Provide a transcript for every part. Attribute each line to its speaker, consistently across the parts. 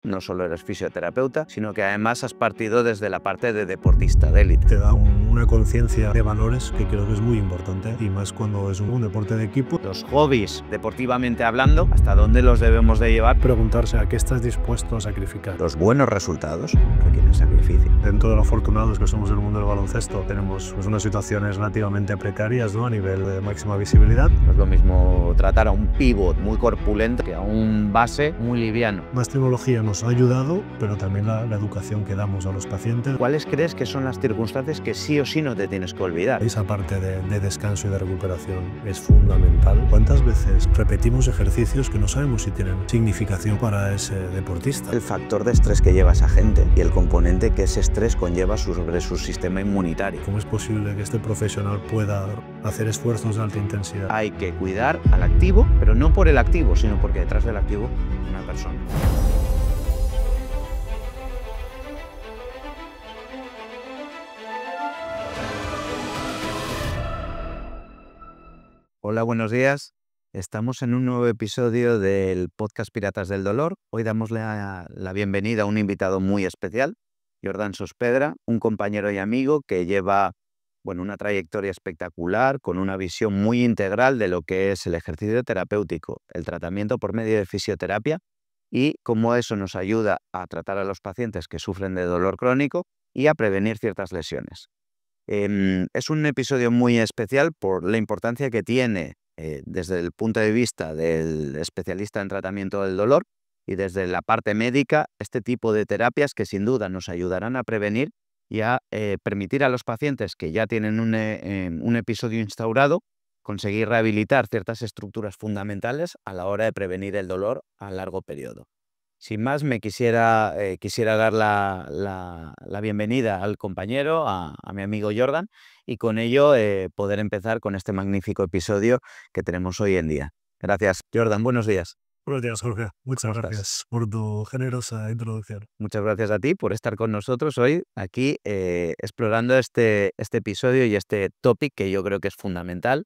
Speaker 1: no solo eres fisioterapeuta, sino que además has partido desde la parte de deportista de élite.
Speaker 2: Te da una conciencia de valores que creo que es muy importante, y más cuando es un deporte de equipo.
Speaker 1: Los hobbies, deportivamente hablando, ¿hasta dónde los debemos de llevar?
Speaker 2: Preguntarse a qué estás dispuesto a sacrificar.
Speaker 1: Los buenos resultados requieren sacrificio.
Speaker 2: Dentro de lo afortunados que somos en el mundo del baloncesto, tenemos unas situaciones relativamente precarias, ¿no?, a nivel de máxima visibilidad.
Speaker 1: No es lo mismo tratar a un pívot muy corpulento que a un base muy liviano.
Speaker 2: Más tecnología nos ha ayudado, pero también la educación que damos a los pacientes.
Speaker 1: ¿Cuáles crees que son las circunstancias que sí o sí no te tienes que olvidar?
Speaker 2: Esa parte de descanso y de recuperación es fundamental. ¿Cuántas veces repetimos ejercicios que no sabemos si tienen significación para ese deportista?
Speaker 1: El factor de estrés que lleva esa gente y el componente que ese estrés conlleva sobre su sistema inmunitario.
Speaker 2: ¿Cómo es posible que este profesional pueda hacer esfuerzos de alta intensidad?
Speaker 1: Hay que cuidar al activo, pero no por el activo, sino porque detrás del activo hay una persona. Hola, buenos días. Estamos en un nuevo episodio del podcast Piratas del Dolor. Hoy damos la bienvenida a un invitado muy especial, Jordan Sospedra, un compañero y amigo que lleva una trayectoria espectacular, con una visión muy integral de lo que es el ejercicio terapéutico, el tratamiento por medio de fisioterapia y cómo eso nos ayuda a tratar a los pacientes que sufren de dolor crónico y a prevenir ciertas lesiones. Es un episodio muy especial por la importancia que tiene desde el punto de vista del especialista en tratamiento del dolor y desde la parte médica, este tipo de terapias que sin duda nos ayudarán a prevenir y a permitir a los pacientes que ya tienen un episodio instaurado conseguir rehabilitar ciertas estructuras fundamentales a la hora de prevenir el dolor a largo periodo. Sin más, quisiera dar la bienvenida al compañero, a mi amigo Jordan, y con ello poder empezar con este magnífico episodio que tenemos hoy en día. Gracias, Jordan. Buenos días.
Speaker 2: Buenos días, Jorge. Muchas
Speaker 1: ¿Cómo
Speaker 2: gracias
Speaker 1: estás?
Speaker 2: por tu generosa introducción.
Speaker 1: Muchas gracias a ti por estar con nosotros hoy aquí explorando este episodio y este topic que yo creo que es fundamental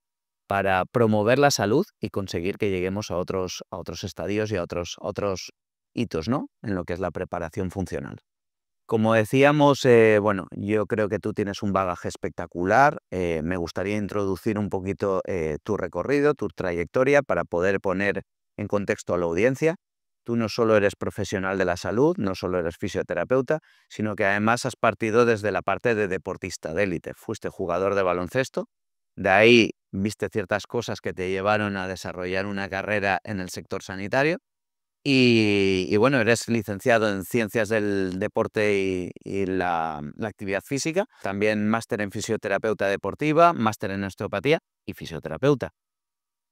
Speaker 1: para promover la salud y conseguir que lleguemos a otros estadios y a otros hitos, ¿no?, en lo que es la preparación funcional. Como decíamos, yo creo que tú tienes un bagaje espectacular. Me gustaría introducir un poquito tu recorrido, tu trayectoria, para poder poner en contexto a la audiencia. Tú no solo eres profesional de la salud, no solo eres fisioterapeuta, sino que además has partido desde la parte de deportista de élite. Fuiste jugador de baloncesto, de ahí viste ciertas cosas que te llevaron a desarrollar una carrera en el sector sanitario. Y eres licenciado en Ciencias del Deporte y la actividad física, también máster en fisioterapeuta deportiva, máster en osteopatía y fisioterapeuta.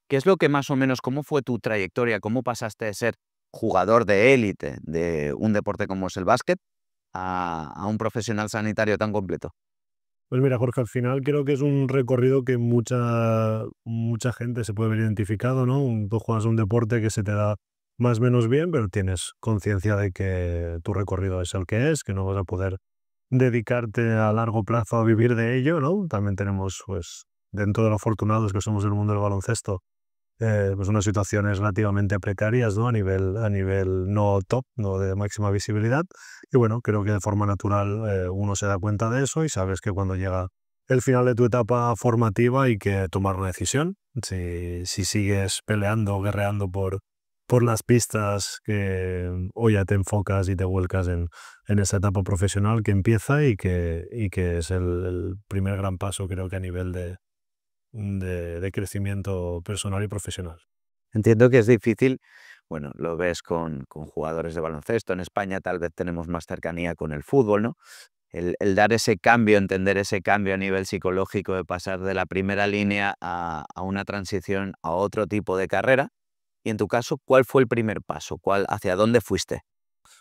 Speaker 1: ¿Qué es lo que más o menos, cómo fue tu trayectoria, cómo pasaste de ser jugador de élite de un deporte como es el básquet a un profesional sanitario tan completo?
Speaker 2: Pues mira, Jorge, al final creo que es un recorrido que mucha gente se puede ver identificado, ¿no? Tú juegas un deporte que se te da más o menos bien, pero tienes conciencia de que tu recorrido es el que es, que no vas a poder dedicarte a largo plazo a vivir de ello, ¿no? También tenemos, pues, dentro de lo afortunados que somos en el mundo del baloncesto, pues unas situaciones relativamente precarias, ¿no? A nivel no top, no de máxima visibilidad. Y bueno, creo que de forma natural uno se da cuenta de eso y sabes que cuando llega el final de tu etapa formativa hay que tomar una decisión. Si sigues peleando o guerreando por las pistas, que o ya te enfocas y te vuelcas en esa etapa profesional que empieza y que es el primer gran paso, creo que a nivel de crecimiento personal y profesional.
Speaker 1: Entiendo que es difícil, lo ves con jugadores de baloncesto. En España tal vez tenemos más cercanía con el fútbol, ¿no? El dar ese cambio, entender ese cambio a nivel psicológico de pasar de la primera línea a una transición a otro tipo de carrera. Y en tu caso, ¿cuál fue el primer paso? ¿Hacia dónde fuiste?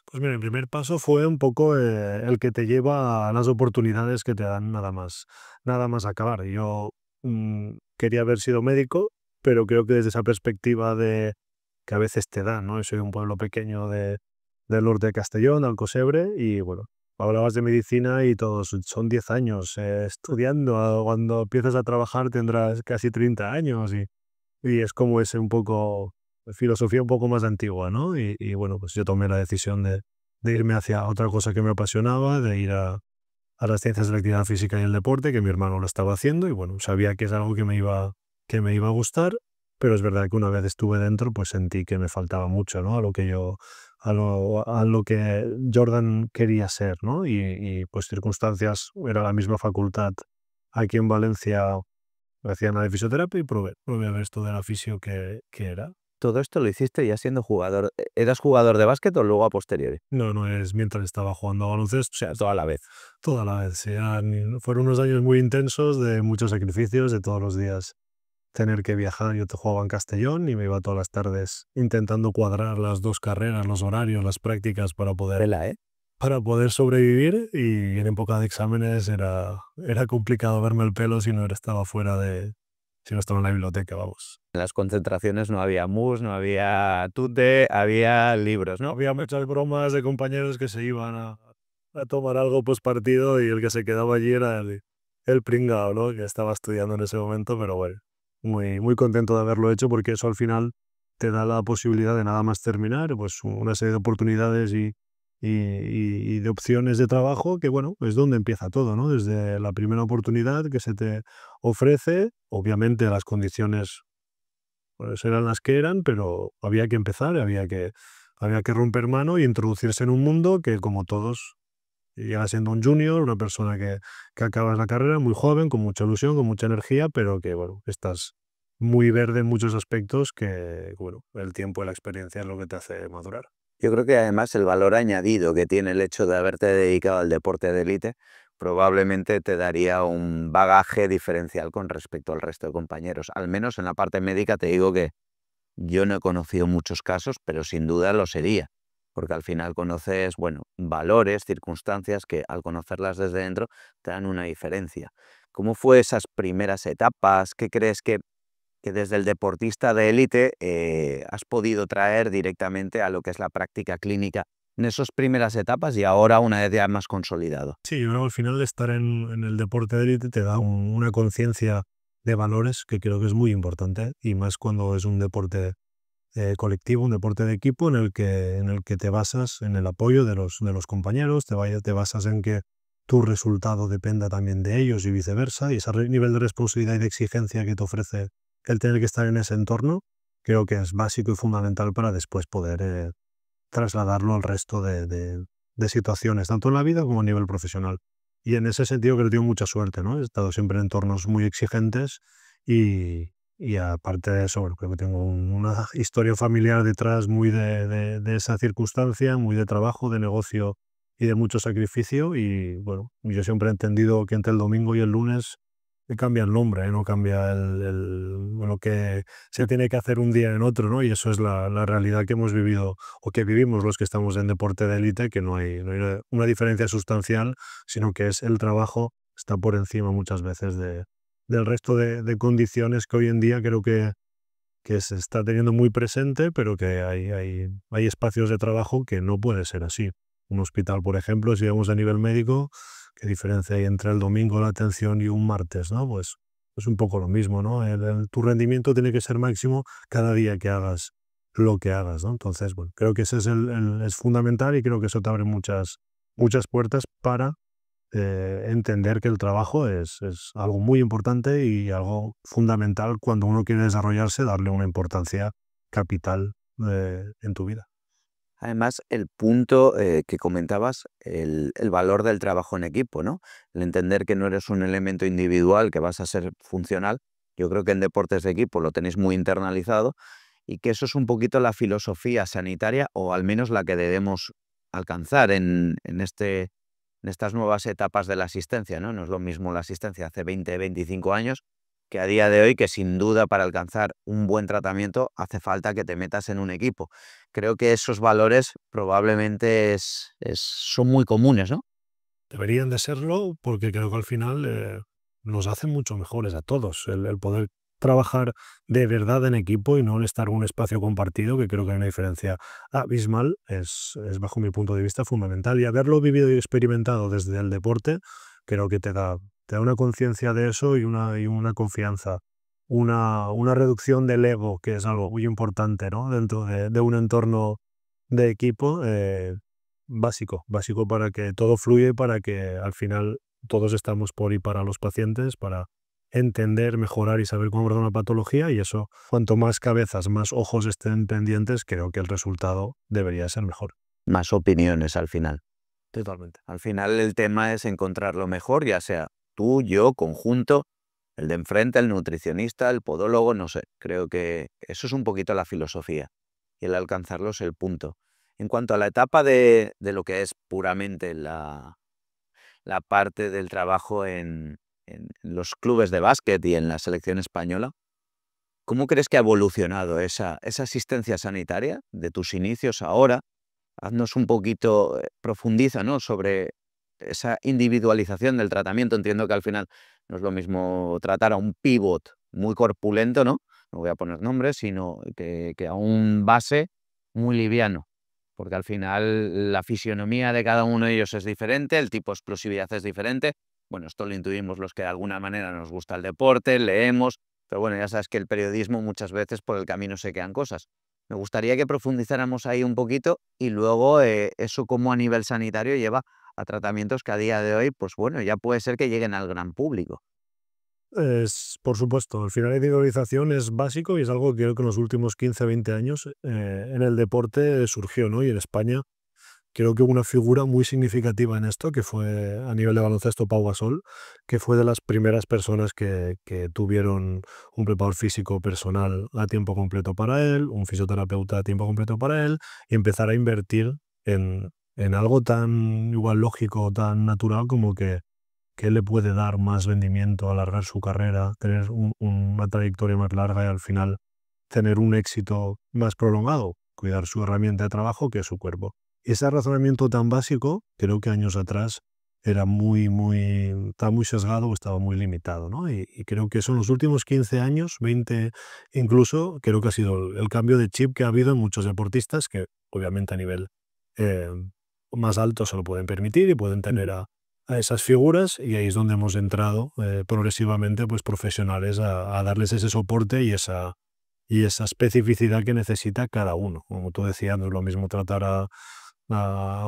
Speaker 2: Pues mira, el primer paso fue un poco el que te lleva a las oportunidades que te dan nada más acabar. Yo quería haber sido médico, pero creo que desde esa perspectiva de que a veces te dan, ¿no? Yo soy de un pueblo pequeño del norte de Castellón, de Alcosebre, y bueno, hablabas de medicina y todos son 10 años estudiando. Cuando empiezas a trabajar tendrás casi 30 años y es como ese un poco filosofía un poco más antigua, ¿no? Y bueno, pues yo tomé la decisión de irme hacia otra cosa que me apasionaba, de ir a las ciencias de la actividad física y el deporte, que mi hermano lo estaba haciendo y bueno, sabía que es algo que me iba a gustar, pero es verdad que una vez estuve dentro, pues sentí que me faltaba mucho, ¿no? A lo que Jordan quería ser, ¿no? Pues circunstancias, era la misma facultad aquí en Valencia, hacían la de fisioterapia y probé a ver esto de la fisio que era.
Speaker 1: Todo esto lo hiciste ya siendo jugador. ¿Eras jugador de básquet o luego a posteriori?
Speaker 2: No, no es mientras estaba jugando a baloncesto,
Speaker 1: O sea, toda la vez.
Speaker 2: toda la vez. Sí, fueron unos años muy intensos, de muchos sacrificios, de todos los días tener que viajar. Yo te jugaba en Castellón y me iba todas las tardes intentando cuadrar las dos carreras, los horarios, las prácticas
Speaker 1: Tela, ¿eh?
Speaker 2: para poder sobrevivir, y en época de exámenes era complicado verme el pelo si no estaba en la biblioteca, vamos.
Speaker 1: En las concentraciones no había mus, no había tute, había libros, ¿no?
Speaker 2: Había muchas bromas de compañeros que se iban a tomar algo post partido y el que se quedaba allí era el pringao, ¿no? Que estaba estudiando en ese momento, pero bueno, muy contento de haberlo hecho, porque eso al final te da la posibilidad de nada más terminar, pues una serie de oportunidades y de opciones de trabajo que, bueno, es donde empieza todo, ¿no? Desde la primera oportunidad que se te ofrece, obviamente las condiciones pues eran las que eran, pero había que empezar, había que romper mano y introducirse en un mundo que, como todos, llega siendo un junior, una persona que acabas la carrera muy joven, con mucha ilusión, con mucha energía, pero que, bueno, estás muy verde en muchos aspectos que, bueno, el tiempo y la experiencia es lo que te hace madurar.
Speaker 1: Yo creo que además el valor añadido que tiene el hecho de haberte dedicado al deporte de élite probablemente te daría un bagaje diferencial con respecto al resto de compañeros. Al menos en la parte médica te digo que yo no he conocido muchos casos, pero sin duda lo sería, porque al final conoces, bueno, valores, circunstancias que al conocerlas desde dentro te dan una diferencia. ¿Cómo fue esas primeras etapas? ¿Qué crees que desde el deportista de élite has podido traer directamente a lo que es la práctica clínica en esas primeras etapas y ahora una vez ya más consolidado?
Speaker 2: Sí, yo creo que al final estar en el deporte de élite te da una conciencia de valores que creo que es muy importante, y más cuando es un deporte colectivo, un deporte de equipo en el que te basas en el apoyo de los compañeros, te basas en que tu resultado dependa también de ellos y viceversa, y ese nivel de responsabilidad y de exigencia que te ofrece el tener que estar en ese entorno, creo que es básico y fundamental para después poder trasladarlo al resto de situaciones, tanto en la vida como a nivel profesional. Y en ese sentido creo que he tenido mucha suerte, ¿no? He estado siempre en entornos muy exigentes y aparte de eso, bueno, creo que tengo una historia familiar detrás muy de esa circunstancia, muy de trabajo, de negocio y de mucho sacrificio. Y bueno, yo siempre he entendido que entre el domingo y el lunes cambia el nombre, ¿eh? No cambia lo que se tiene que hacer un día en otro, ¿no? Y eso es la realidad que hemos vivido o que vivimos los que estamos en deporte de élite, que no hay una diferencia sustancial, sino que es el trabajo está por encima muchas veces del resto de condiciones que hoy en día creo que se está teniendo muy presente, pero que hay espacios de trabajo que no puede ser así. Un hospital, por ejemplo, si vemos a nivel médico, ¿qué diferencia hay entre el domingo la atención y un martes, no? Pues es un poco lo mismo, ¿no? Tu rendimiento tiene que ser máximo cada día que hagas lo que hagas, ¿no? Entonces, bueno, creo que ese es fundamental, y creo que eso te abre muchas puertas para entender que el trabajo es algo muy importante y algo fundamental cuando uno quiere desarrollarse, darle una importancia capital en tu vida.
Speaker 1: Además, el punto que comentabas, el valor del trabajo en equipo, ¿no? El entender que no eres un elemento individual, que vas a ser funcional. Yo creo que en deportes de equipo lo tenéis muy internalizado y que eso es un poquito la filosofía sanitaria o al menos la que debemos alcanzar en estas nuevas etapas de la asistencia, ¿no? No es lo mismo la asistencia hace 20, 25 años que a día de hoy, que sin duda para alcanzar un buen tratamiento hace falta que te metas en un equipo. Creo que esos valores probablemente son muy comunes, ¿no?
Speaker 2: Deberían de serlo, porque creo que al final nos hacen mucho mejores a todos el poder trabajar de verdad en equipo y no en estar en un espacio compartido, que creo que hay una diferencia abismal, es bajo mi punto de vista fundamental. Y haberlo vivido y experimentado desde el deporte, creo que te da una conciencia de eso y una confianza, una reducción del ego, que es algo muy importante, ¿no? Dentro de un entorno de equipo. básico para que todo fluya y para que al final todos estamos por y para los pacientes, para entender, mejorar y saber cómo abordar una patología, y eso, cuanto más cabezas, más ojos estén pendientes, creo que el resultado debería ser mejor.
Speaker 1: Más opiniones al final.
Speaker 2: Totalmente.
Speaker 1: Al final el tema es encontrar lo mejor, ya sea tú, yo, conjunto, el de enfrente, el nutricionista, el podólogo, no sé. Creo que eso es un poquito la filosofía y el alcanzarlo es el punto. En cuanto a la etapa de lo que es puramente la parte del trabajo en los clubes de básquet y en la selección española, ¿cómo crees que ha evolucionado esa asistencia sanitaria de tus inicios a ahora? Haznos un poquito, profundiza, ¿no?, sobre esa individualización del tratamiento. Entiendo que al final no es lo mismo tratar a un pívot muy corpulento, ¿no? No voy a poner nombres, sino que a un base muy liviano, porque al final la fisionomía de cada uno de ellos es diferente, el tipo de explosividad es diferente. Bueno, esto lo intuimos los que de alguna manera nos gusta el deporte, leemos, pero bueno, ya sabes que el periodismo muchas veces por el camino se quedan cosas. Me gustaría que profundizáramos ahí un poquito y luego eso cómo a nivel sanitario lleva a tratamientos que a día de hoy, pues bueno, ya puede ser que lleguen al gran público.
Speaker 2: Por supuesto, al final la individualización es básico y es algo que creo que en los últimos 15, 20 años en el deporte surgió, ¿no? Y en España creo que hubo una figura muy significativa en esto, que fue a nivel de baloncesto Pau Gasol, que fue de las primeras personas que tuvieron un preparador físico personal a tiempo completo para él, un fisioterapeuta a tiempo completo para él, y empezar a invertir en algo tan igual lógico, tan natural como que le puede dar más rendimiento, alargar su carrera, tener una trayectoria más larga y al final tener un éxito más prolongado, cuidar su herramienta de trabajo que es su cuerpo. Y ese razonamiento tan básico, creo que años atrás era estaba muy sesgado o estaba muy limitado, ¿no? Y creo que eso en los últimos 15 años, 20 incluso, creo que ha sido el cambio de chip que ha habido en muchos deportistas que obviamente a nivel eh, más alto se lo pueden permitir y pueden tener a esas figuras, y ahí es donde hemos entrado progresivamente pues profesionales a darles ese soporte y esa especificidad que necesita cada uno. Como tú decías, no es lo mismo tratar a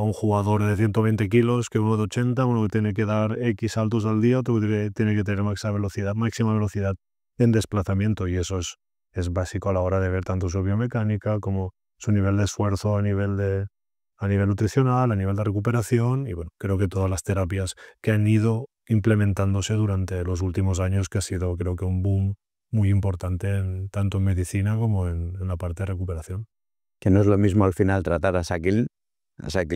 Speaker 2: un jugador de 120 kilos que uno de 80, uno que tiene que dar X saltos al día, otro que tiene que tener máxima velocidad en desplazamiento, y eso es básico a la hora de ver tanto su biomecánica como su nivel de esfuerzo a nivel nutricional, a nivel de recuperación, y bueno, creo que todas las terapias que han ido implementándose durante los últimos años, que ha sido creo que un boom muy importante tanto en medicina como en la parte de recuperación.
Speaker 1: Que no es lo mismo al final tratar a Shaquille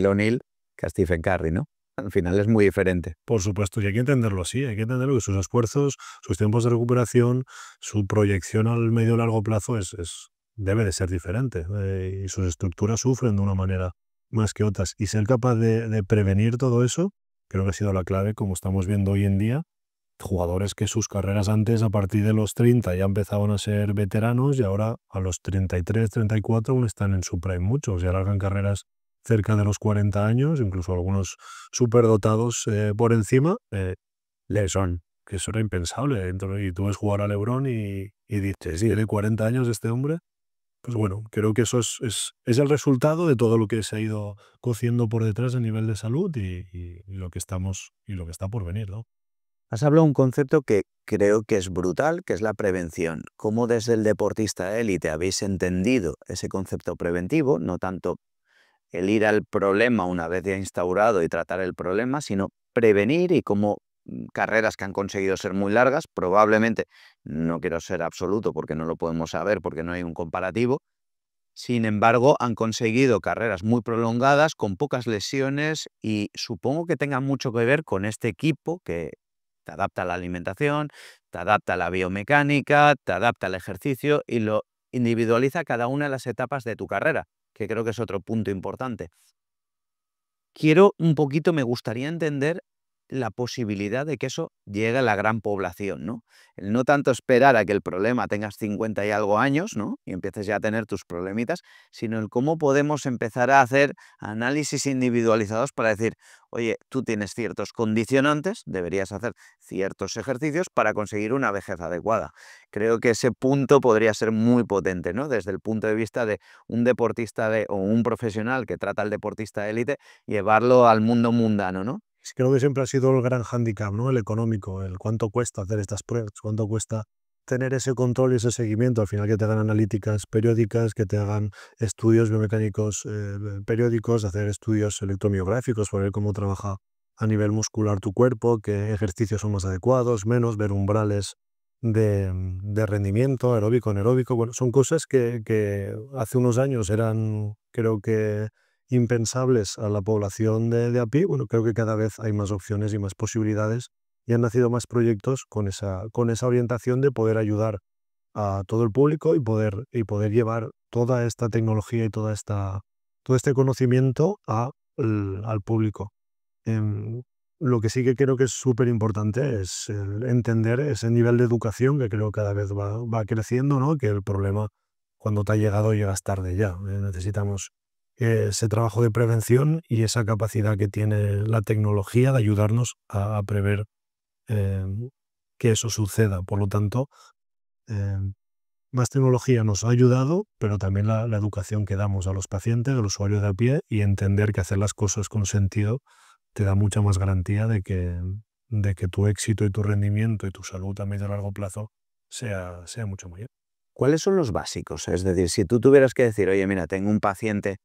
Speaker 1: O'Neal que a Stephen Curry, ¿no? Al final es muy diferente.
Speaker 2: Por supuesto, y hay que entenderlo así, hay que entenderlo que sus esfuerzos, sus tiempos de recuperación, su proyección al medio y largo plazo debe de ser diferente, y sus estructuras sufren de una manera más que otras. Y ser capaz de prevenir todo eso, creo que ha sido la clave, como estamos viendo hoy en día, jugadores que sus carreras antes, a partir de los 30, ya empezaban a ser veteranos y ahora a los 33, 34 aún están en su prime muchos y alargan carreras cerca de los 40 años, incluso algunos superdotados por encima,
Speaker 1: Lesón.
Speaker 2: que eso era impensable. Y tú ves jugar a LeBron y dices, sí, tiene 40 años este hombre. Pues bueno, creo que eso es el resultado de todo lo que se ha ido cociendo por detrás a nivel de salud y lo que lo que está por venir, ¿no?
Speaker 1: Has hablado de un concepto que creo que es brutal, que es la prevención. ¿Cómo desde el deportista élite habéis entendido ese concepto preventivo? No tanto el ir al problema una vez ya instaurado y tratar el problema, sino prevenir y cómo carreras que han conseguido ser muy largas, probablemente, no quiero ser absoluto porque no lo podemos saber, porque no hay un comparativo, sin embargo, han conseguido carreras muy prolongadas, con pocas lesiones y supongo que tenga mucho que ver con este equipo que te adapta a la alimentación, te adapta a la biomecánica, te adapta al ejercicio y lo individualiza cada una de las etapas de tu carrera, que creo que es otro punto importante. Me gustaría entender la posibilidad de que eso llegue a la gran población, ¿no? El no tanto esperar a que el problema tengas 50 y algo años, ¿no? Y empieces ya a tener tus problemitas, sino el cómo podemos empezar a hacer análisis individualizados para decir, oye, tú tienes ciertos condicionantes, deberías hacer ciertos ejercicios para conseguir una vejez adecuada. Creo que ese punto podría ser muy potente, ¿no? Desde el punto de vista de un deportista o un profesional que trata al deportista de élite, llevarlo al mundo mundano, ¿no?
Speaker 2: Creo que siempre ha sido el gran hándicap, ¿no? El económico, el cuánto cuesta hacer estas pruebas, cuánto cuesta tener ese control y ese seguimiento. Al final que te hagan analíticas periódicas, que te hagan estudios biomecánicos periódicos, hacer estudios electromiográficos para ver cómo trabaja a nivel muscular tu cuerpo, qué ejercicios son más adecuados, menos, ver umbrales de rendimiento aeróbico, anaeróbico. Bueno, son cosas que hace unos años eran, creo que, impensables a la población de a pie. Bueno, creo que cada vez hay más opciones y más posibilidades y han nacido más proyectos con esa orientación de poder ayudar a todo el público y poder llevar toda esta tecnología y todo este conocimiento al público. Em, lo que sí que creo que es súper importante es entender ese nivel de educación que creo que cada vez va creciendo, ¿no? Que el problema cuando te ha llegado llegas tarde ya. Necesitamos ese trabajo de prevención y esa capacidad que tiene la tecnología de ayudarnos a prever em, que eso suceda. Por lo tanto, em, más tecnología nos ha ayudado, pero también la educación que damos a los pacientes, al usuario de a pie, y entender que hacer las cosas con sentido te da mucha más garantía de que tu éxito y tu rendimiento y tu salud a medio y largo plazo sea mucho mayor.
Speaker 1: ¿Cuáles son los básicos? Es decir, si tú tuvieras que decir, oye, mira, tengo un paciente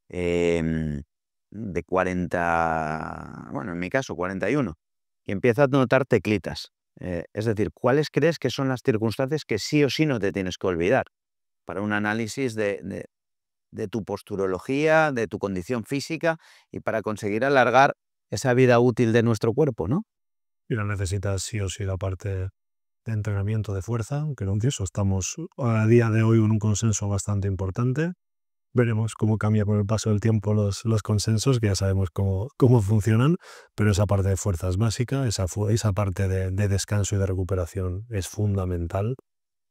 Speaker 1: em, de 40, bueno, en mi caso 41, y empieza a notar teclitas. Es decir, ¿cuáles crees que son las circunstancias que sí o sí no te tienes que olvidar para un análisis de tu posturología, de tu condición física y para conseguir alargar esa vida útil de nuestro cuerpo, ¿no?
Speaker 2: Y la necesitas sí o sí la parte de entrenamiento de fuerza, que no eso estamos a día de hoy en un consenso bastante importante. Veremos cómo cambia con el paso del tiempo los consensos, que ya sabemos cómo funcionan, pero esa parte de fuerza es básica, esa parte de descanso y de recuperación es fundamental.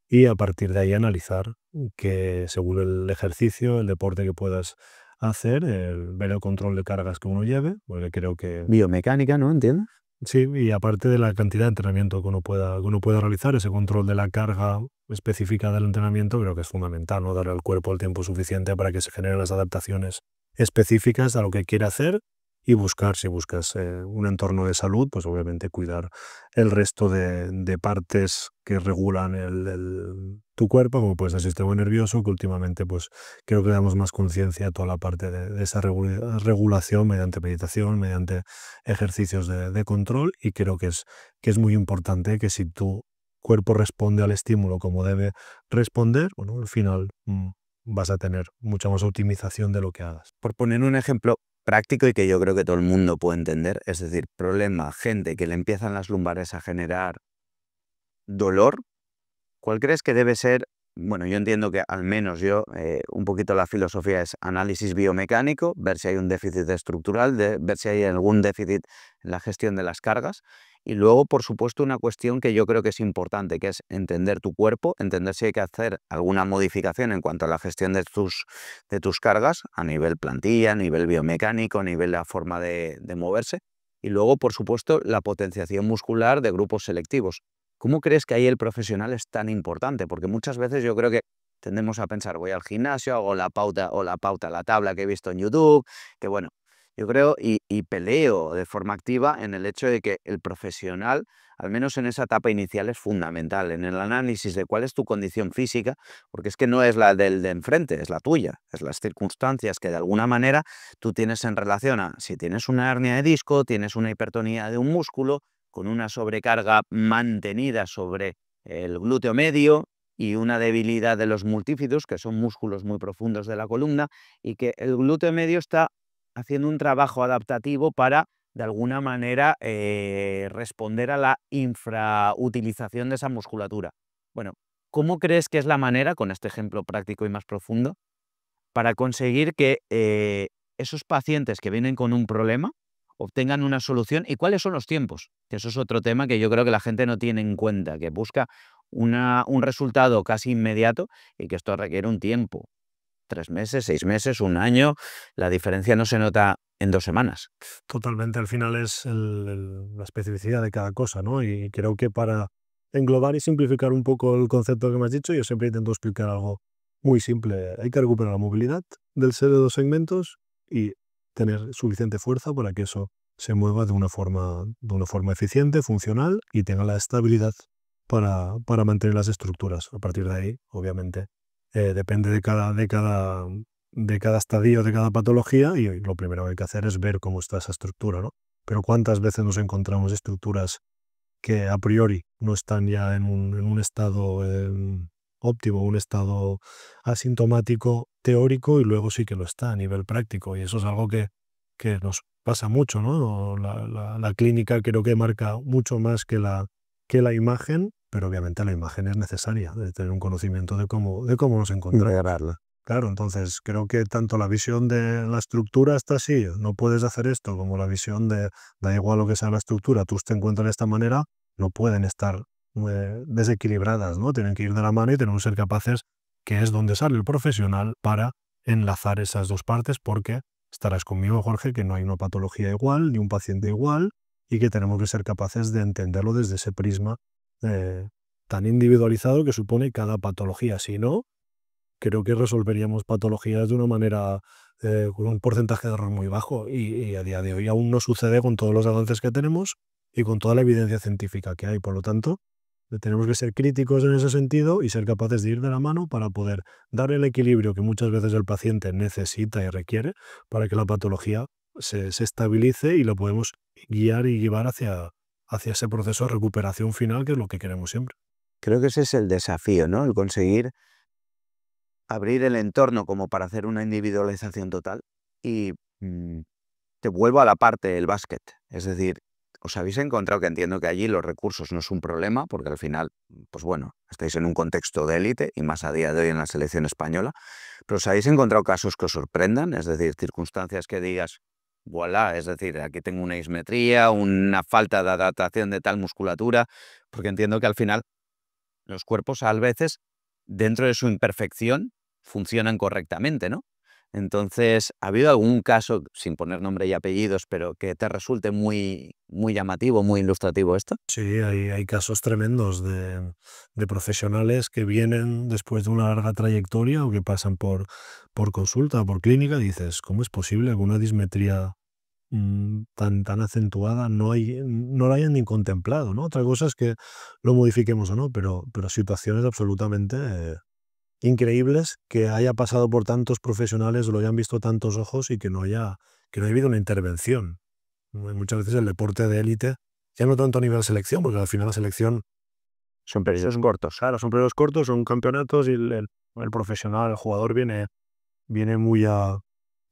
Speaker 2: Y a partir de ahí analizar que según el ejercicio, el deporte que puedas hacer, ver el control de cargas que uno lleve, porque creo que
Speaker 1: Biomecánica, ¿no? ¿Entiendes?
Speaker 2: sí, y aparte de la cantidad de entrenamiento que uno pueda realizar, ese control de la carga específica del entrenamiento, creo que es fundamental, ¿no? Darle al cuerpo el tiempo suficiente para que se generen las adaptaciones específicas a lo que quiere hacer y buscar, si buscas un entorno de salud, pues obviamente cuidar el resto de partes que regulan tu cuerpo, como puede ser el sistema nervioso, que últimamente pues creo que damos más conciencia a toda la parte de esa regulación mediante meditación, mediante ejercicios de control, y creo que es muy importante que si tu cuerpo responde al estímulo como debe responder, bueno, al final vas a tener mucha más optimización de lo que hagas.
Speaker 1: Por poner un ejemplo práctico y que yo creo que todo el mundo puede entender, es decir, problema, gente que le empiezan las lumbares a generar dolor, ¿cuál crees que debe ser? Bueno, yo entiendo que al menos yo, un poquito la filosofía es análisis biomecánico, ver si hay un déficit estructural, ver si hay algún déficit en la gestión de las cargas. Y luego, por supuesto, una cuestión que yo creo que es importante, que es entender tu cuerpo, entender si hay que hacer alguna modificación en cuanto a la gestión de tus cargas, a nivel plantilla, a nivel biomecánico, a nivel de la forma de moverse. Y luego, por supuesto, la potenciación muscular de grupos selectivos. ¿Cómo crees que ahí el profesional es tan importante? Porque muchas veces yo creo que tendemos a pensar, voy al gimnasio, hago la pauta la tabla que he visto en YouTube, que bueno, yo creo y peleo de forma activa en el hecho de que el profesional, al menos en esa etapa inicial, es fundamental en el análisis de cuál es tu condición física, porque es que no es la del de enfrente, es la tuya, es las circunstancias que de alguna manera tú tienes en relación a si tienes una hernia de disco, tienes una hipertonía de un músculo, con una sobrecarga mantenida sobre el glúteo medio y una debilidad de los multífidos, que son músculos muy profundos de la columna, y que el glúteo medio está haciendo un trabajo adaptativo para, de alguna manera, responder a la infrautilización de esa musculatura. Bueno, ¿cómo crees que es la manera, con este ejemplo práctico y más profundo, para conseguir que esos pacientes que vienen con un problema, obtengan una solución y cuáles son los tiempos, que eso es otro tema que yo creo que la gente no tiene en cuenta, que busca un resultado casi inmediato y que esto requiere un tiempo, 3 meses, 6 meses, un año, la diferencia no se nota en 2 semanas.
Speaker 2: Totalmente, al final es la especificidad de cada cosa, ¿no? Y creo que para englobar y simplificar un poco el concepto que me has dicho, yo siempre intento explicar algo muy simple. Hay que recuperar la movilidad del ser de dos segmentos y tener suficiente fuerza para que eso se mueva de una forma eficiente, funcional y tenga la estabilidad para mantener las estructuras. A partir de ahí, obviamente, depende de cada estadio, de cada patología, y lo primero que hay que hacer es ver cómo está esa estructura, ¿no? Pero ¿cuántas veces nos encontramos estructuras que a priori no están ya en un estado óptimo, un estado asintomático teórico, y luego sí que lo está a nivel práctico? Y eso es algo que nos pasa mucho, ¿no? La clínica creo que marca mucho más que la imagen, pero obviamente la imagen es necesaria, de tener un conocimiento de cómo nos encontramos.
Speaker 1: Integrarla.
Speaker 2: Claro, entonces creo que tanto la visión de la estructura está así, no puedes hacer esto, como la visión de da igual lo que sea la estructura, tú te encuentras de esta manera, no pueden estar desequilibradas, ¿no? Tienen que ir de la mano y tenemos que ser capaces, que es donde sale el profesional, para enlazar esas dos partes, porque estarás conmigo, Jorge, que no hay una patología igual, ni un paciente igual, y que tenemos que ser capaces de entenderlo desde ese prisma eh, tan individualizado que supone cada patología. Si no, creo que resolveríamos patologías de una manera con un porcentaje de error muy bajo, y a día de hoy aún no sucede con todos los avances que tenemos y con toda la evidencia científica que hay. Por lo tanto, tenemos que ser críticos en ese sentido y ser capaces de ir de la mano para poder dar el equilibrio que muchas veces el paciente necesita y requiere para que la patología se estabilice y lo podemos guiar y llevar hacia ese proceso de recuperación final, que es lo que queremos siempre.
Speaker 1: Creo que ese es el desafío, ¿no? El conseguir abrir el entorno como para hacer una individualización total. Y te vuelvo a la parte del básquet. Es decir, os habéis encontrado, que entiendo que allí los recursos no es un problema, porque al final, pues bueno, estáis en un contexto de élite y más a día de hoy en la selección española, pero os habéis encontrado casos que os sorprendan, es decir, circunstancias que digas, voilà, es decir, aquí tengo una dismetría, una falta de adaptación de tal musculatura, porque entiendo que al final los cuerpos a veces, dentro de su imperfección, funcionan correctamente, ¿no? Entonces, ¿ha habido algún caso, sin poner nombre y apellidos, pero que te resulte muy, muy llamativo, muy ilustrativo esto?
Speaker 2: Sí, hay casos tremendos de profesionales que vienen después de una larga trayectoria o que pasan por consulta, por clínica, y dices, ¿cómo es posible que una dismetría tan acentuada no la hayan ni contemplado, ¿no? Otra cosa es que lo modifiquemos o no, pero situaciones absolutamente increíbles, que haya pasado por tantos profesionales, lo hayan visto tantos ojos y que no haya habido una intervención. Muchas veces el deporte de élite, ya no tanto a nivel selección, porque al final la selección,
Speaker 1: Son periodos cortos.
Speaker 2: claro, son periodos cortos, son campeonatos, y el profesional, el jugador viene muy a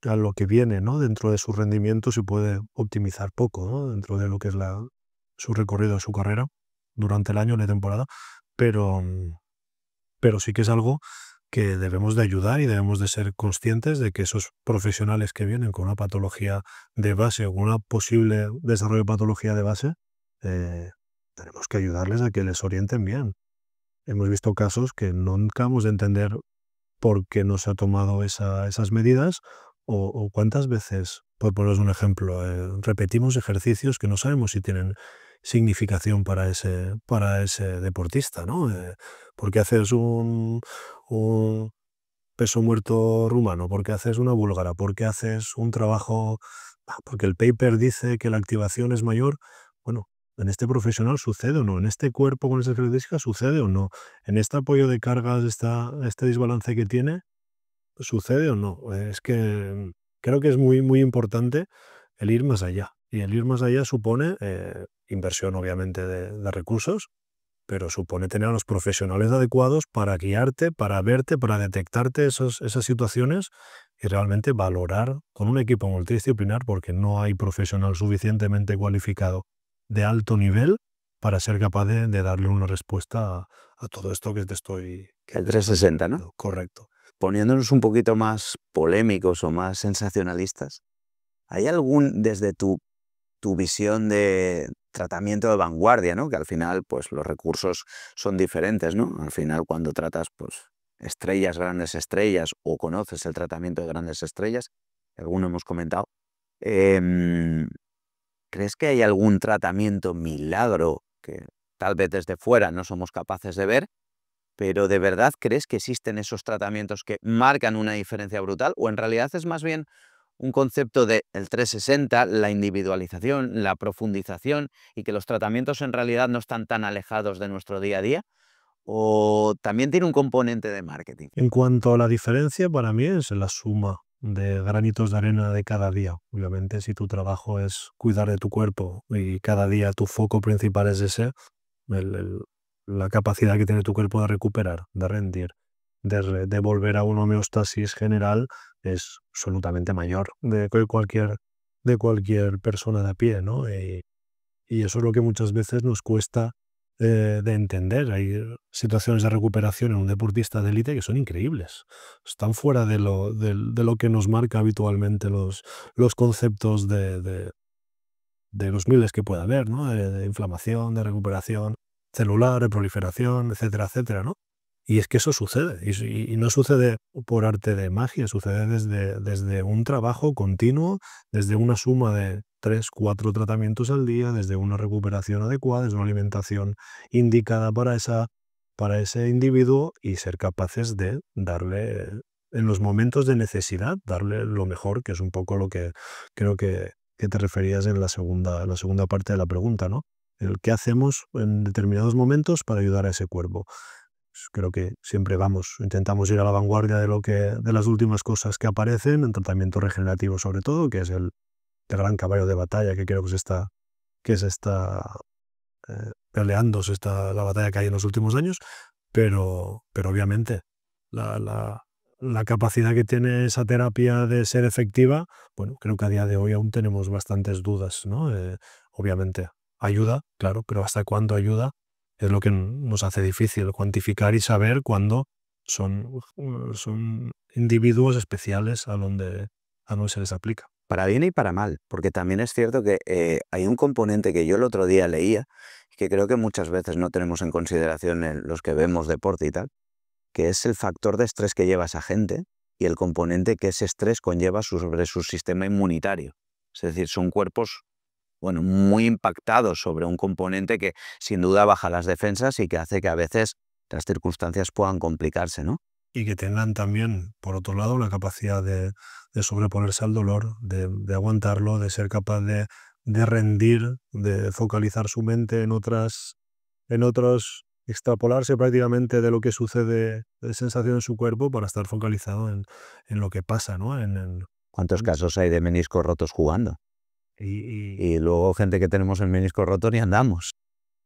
Speaker 2: lo que viene, ¿no? Dentro de su rendimiento se puede optimizar poco, ¿no? Dentro de lo que es su recorrido, su carrera durante el año, la temporada, pero, pero sí que es algo que debemos de ayudar y debemos de ser conscientes de que esos profesionales que vienen con una patología de base o con una posible desarrollo de patología de base, eh, tenemos que ayudarles a que les orienten bien. Hemos visto casos que no acabamos de entender por qué no se ha tomado esas medidas, o cuántas veces, por poneros un ejemplo, repetimos ejercicios que no sabemos si tienen significación para ese deportista, ¿no? ¿Por qué haces un peso muerto rumano? ¿Por qué haces una búlgara? ¿Por qué haces un trabajo? Porque el paper dice que la activación es mayor. Bueno, ¿en este profesional sucede o no? ¿En este cuerpo con esas características sucede o no? ¿En este apoyo de cargas, este desbalance que tiene, sucede o no? Es que creo que es muy, muy importante el ir más allá. Y el ir más allá supone inversión, obviamente, de recursos, pero supone tener a los profesionales adecuados para guiarte, para verte, para detectarte esas situaciones, y realmente valorar con un equipo multidisciplinar, porque no hay profesional suficientemente cualificado de alto nivel para ser capaz de darle una respuesta a todo esto que te estoy
Speaker 1: El 360, ¿no?
Speaker 2: diciendo. Correcto.
Speaker 1: Poniéndonos un poquito más polémicos o más sensacionalistas, ¿hay algún, desde tu tu visión de tratamiento de vanguardia, ¿no? Que al final, pues los recursos son diferentes, ¿no? Al final, cuando tratas, pues, estrellas, grandes estrellas, o conoces el tratamiento de grandes estrellas, alguno hemos comentado, em, ¿crees que hay algún tratamiento milagro que tal vez desde fuera no somos capaces de ver, pero de verdad crees que existen esos tratamientos que marcan una diferencia brutal? ¿O en realidad es más bien un concepto de el 360, la individualización, la profundización, y que los tratamientos en realidad no están tan alejados de nuestro día a día? ¿O también tiene un componente de marketing?
Speaker 2: En cuanto a la diferencia, para mí es la suma de granitos de arena de cada día. Obviamente, si tu trabajo es cuidar de tu cuerpo y cada día tu foco principal es ese, el- el- la capacidad que tiene tu cuerpo de recuperar, de rendir, de volver a una homeostasis general es absolutamente mayor de cualquier persona de a pie, ¿no? Y eso es lo que muchas veces nos cuesta de entender. Hay situaciones de recuperación en un deportista de élite que son increíbles. Están fuera de lo que nos marca habitualmente los conceptos de los miles que pueda haber, ¿no? De inflamación, de recuperación celular, de proliferación, etcétera, etcétera, ¿no? Y es que eso sucede, y no sucede por arte de magia, sucede desde un trabajo continuo, desde una suma de 3 4 tratamientos al día, desde una recuperación adecuada, desde una alimentación indicada para ese individuo, y ser capaces de darle, en los momentos de necesidad, darle lo mejor, que es un poco lo que creo que te referías en la segunda parte de la pregunta, ¿no? El qué hacemos en determinados momentos para ayudar a ese cuerpo. Creo que siempre intentamos ir a la vanguardia de las últimas cosas que aparecen, en tratamiento regenerativo sobre todo, que es el gran caballo de batalla que creo que se está peleándose la batalla que hay en los últimos años, pero obviamente la, la- la capacidad que tiene esa terapia de ser efectiva, bueno, creo que a día de hoy aún tenemos bastantes dudas, ¿no? Obviamente ayuda, claro, pero hasta cuándo ayuda es lo que nos hace difícil cuantificar y saber cuándo son individuos especiales a donde se les aplica.
Speaker 1: Para bien y para mal, porque también es cierto que hay un componente que yo el otro día leía, que creo que muchas veces no tenemos en consideración en los que vemos deporte y tal, que es el factor de estrés que lleva esa gente y el componente que ese estrés conlleva sobre su sistema inmunitario. Es decir, son cuerpos, bueno, muy impactados sobre un componente que sin duda baja las defensas y que hace que a veces las circunstancias puedan complicarse, ¿no?
Speaker 2: Y que tengan también, por otro lado, la capacidad de sobreponerse al dolor, de aguantarlo, de ser capaz de rendir, de focalizar su mente en otros, extrapolarse prácticamente de lo que sucede de sensación en su cuerpo para estar focalizado en lo que pasa, ¿no?
Speaker 1: ¿Cuántos casos hay de meniscos rotos jugando?
Speaker 2: Y
Speaker 1: Y luego gente que tenemos el menisco roto ni andamos.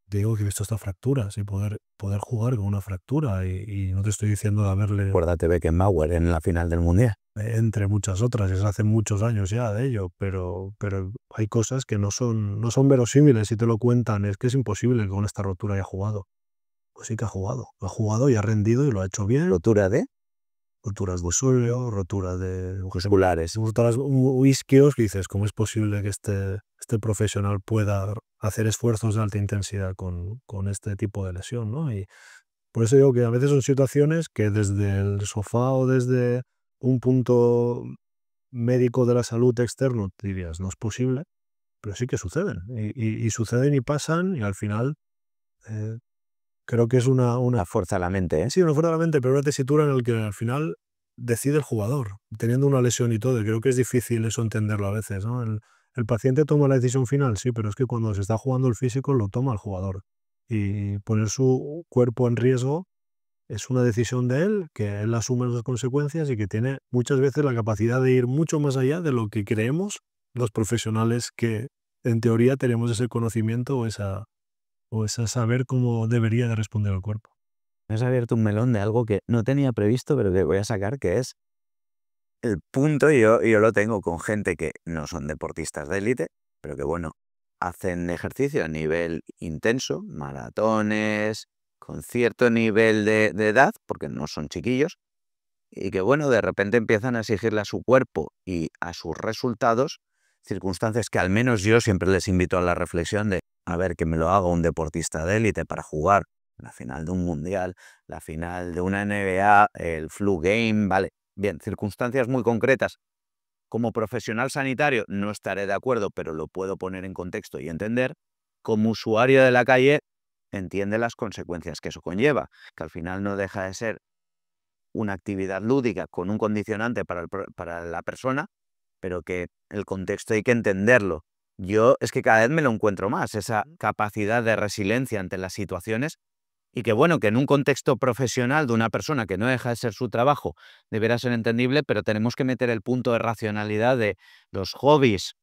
Speaker 2: digo que he visto hasta fracturas y poder jugar con una fractura, y no te estoy diciendo de haberle,
Speaker 1: Acuérdate Beckenbauer en la final del Mundial.
Speaker 2: entre muchas otras, es hace muchos años ya de ello, pero hay cosas que no son verosímiles. Si te lo cuentan, es que es imposible que con esta rotura haya jugado. Pues sí que ha jugado y ha rendido y lo ha hecho bien.
Speaker 1: Rotura de
Speaker 2: Roturas de suelo, roturas de
Speaker 1: musculares.
Speaker 2: roturas isquios, que dices, ¿cómo es posible que este profesional pueda hacer esfuerzos de alta intensidad con este tipo de lesión, ¿no? Y por eso digo que a veces son situaciones que desde el sofá o desde un punto médico de la salud externo te dirías, no es posible, pero sí que suceden. Y suceden y pasan, y al final eh, creo que es
Speaker 1: La fuerza de la mente, ¿eh?
Speaker 2: sí, una fuerza de la mente, pero una tesitura en la que al final decide el jugador, teniendo una lesión y todo. Y creo que es difícil eso entenderlo a veces, ¿no? El paciente toma la decisión final, sí, pero es que cuando se está jugando el físico lo toma el jugador. Y poner su cuerpo en riesgo es una decisión de él, que él asume las consecuencias y que tiene muchas veces la capacidad de ir mucho más allá de lo que creemos los profesionales que en teoría tenemos ese conocimiento o esa saber cómo debería de responder el cuerpo.
Speaker 1: Me has abierto un melón de algo que no tenía previsto, pero que voy a sacar, que es el punto, y yo lo tengo con gente que no son deportistas de élite, pero que, bueno, hacen ejercicio a nivel intenso, maratones, con cierto nivel de edad, porque no son chiquillos, y que, bueno, de repente empiezan a exigirle a su cuerpo y a sus resultados circunstancias que al menos yo siempre les invito a la reflexión de, a ver, que me lo haga un deportista de élite para jugar la final de un mundial, la final de una NBA, el flu game, vale. Bien, circunstancias muy concretas. Como profesional sanitario no estaré de acuerdo, pero lo puedo poner en contexto y entender. Como usuario de la calle, entiende las consecuencias que eso conlleva, que al final no deja de ser una actividad lúdica con un condicionante para la persona, pero que el contexto hay que entenderlo. Yo es que cada vez me lo encuentro más, esa capacidad de resiliencia ante las situaciones y que bueno, que en un contexto profesional de una persona que no deja de ser su trabajo deberá ser entendible, pero tenemos que meter el punto de racionalidad de los hobbies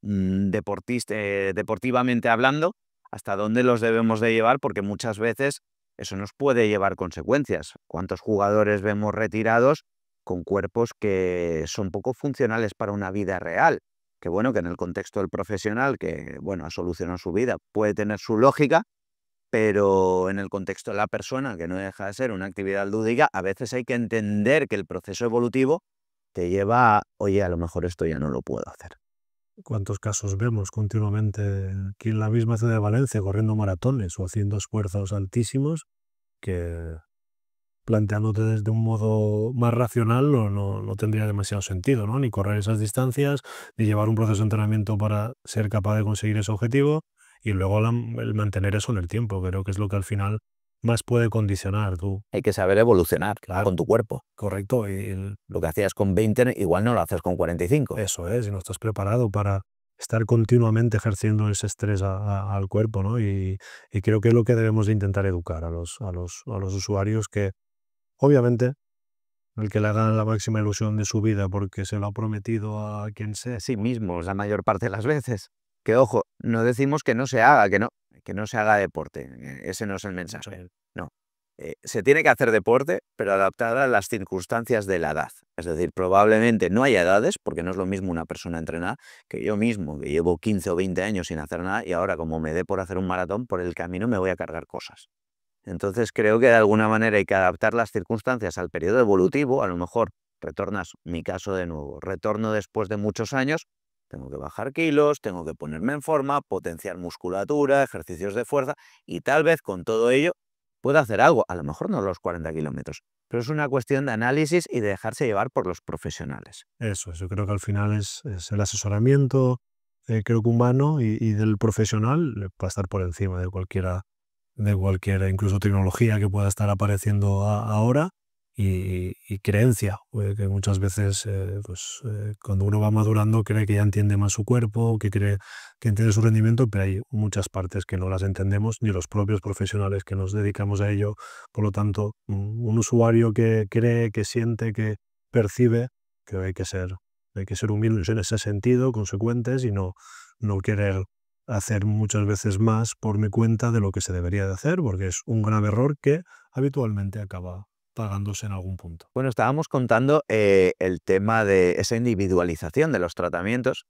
Speaker 1: deportivamente hablando, hasta dónde los debemos de llevar, porque muchas veces eso nos puede llevar consecuencias. ¿Cuántos jugadores vemos retirados con cuerpos que son poco funcionales para una vida real? Que bueno, que en el contexto del profesional, que bueno, ha solucionado su vida, puede tener su lógica, pero en el contexto de la persona, que no deja de ser una actividad lúdica, a veces hay que entender que el proceso evolutivo te lleva a, oye, a lo mejor esto ya no lo puedo hacer.
Speaker 2: ¿Cuántos casos vemos continuamente aquí en la misma ciudad de Valencia corriendo maratones o haciendo esfuerzos altísimos que planteándote desde un modo más racional no tendría demasiado sentido, ¿no? Ni correr esas distancias, ni llevar un proceso de entrenamiento para ser capaz de conseguir ese objetivo y luego el mantener eso en el tiempo, creo que es lo que al final más puede condicionar tú.
Speaker 1: Hay que saber evolucionar
Speaker 2: Claro,
Speaker 1: con tu cuerpo.
Speaker 2: correcto,
Speaker 1: Lo que hacías con 20 igual no lo haces con 45.
Speaker 2: eso es, y no estás preparado para estar continuamente ejerciendo ese estrés al cuerpo, ¿no? Y creo que es lo que debemos de intentar educar a los usuarios, que obviamente el que le haga la máxima ilusión de su vida porque se lo ha prometido a quien sea.
Speaker 1: Sí mismos la mayor parte de las veces. Que ojo, no decimos que no se haga, que no se haga deporte. Ese no es el mensaje. No. Se tiene que hacer deporte, pero adaptada a las circunstancias de la edad. Es decir, probablemente no haya edades, porque no es lo mismo una persona entrenada que yo mismo, que llevo 15 o 20 años sin hacer nada y ahora como me dé por hacer un maratón, por el camino me voy a cargar cosas. Entonces creo que de alguna manera hay que adaptar las circunstancias al periodo evolutivo. A lo mejor retornas, mi caso de nuevo, retorno después de muchos años, tengo que bajar kilos, tengo que ponerme en forma, potenciar musculatura, ejercicios de fuerza y tal vez con todo ello pueda hacer algo, a lo mejor no los 40 kilómetros, pero es una cuestión de análisis y de dejarse llevar por los profesionales.
Speaker 2: Eso, yo creo que al final es el asesoramiento, creo que humano y del profesional va a estar por encima de cualquier incluso tecnología que pueda estar apareciendo ahora y creencia, que muchas veces cuando uno va madurando cree que ya entiende más su cuerpo, que cree que entiende su rendimiento, pero hay muchas partes que no las entendemos, ni los propios profesionales que nos dedicamos a ello. Por lo tanto, un usuario que cree, que siente, que percibe, que hay que ser humildes en ese sentido, consecuentes y no querer hacer muchas veces más por mi cuenta de lo que se debería de hacer, porque es un grave error que habitualmente acaba pagándose en algún punto.
Speaker 1: Bueno, estábamos contando el tema de esa individualización de los tratamientos.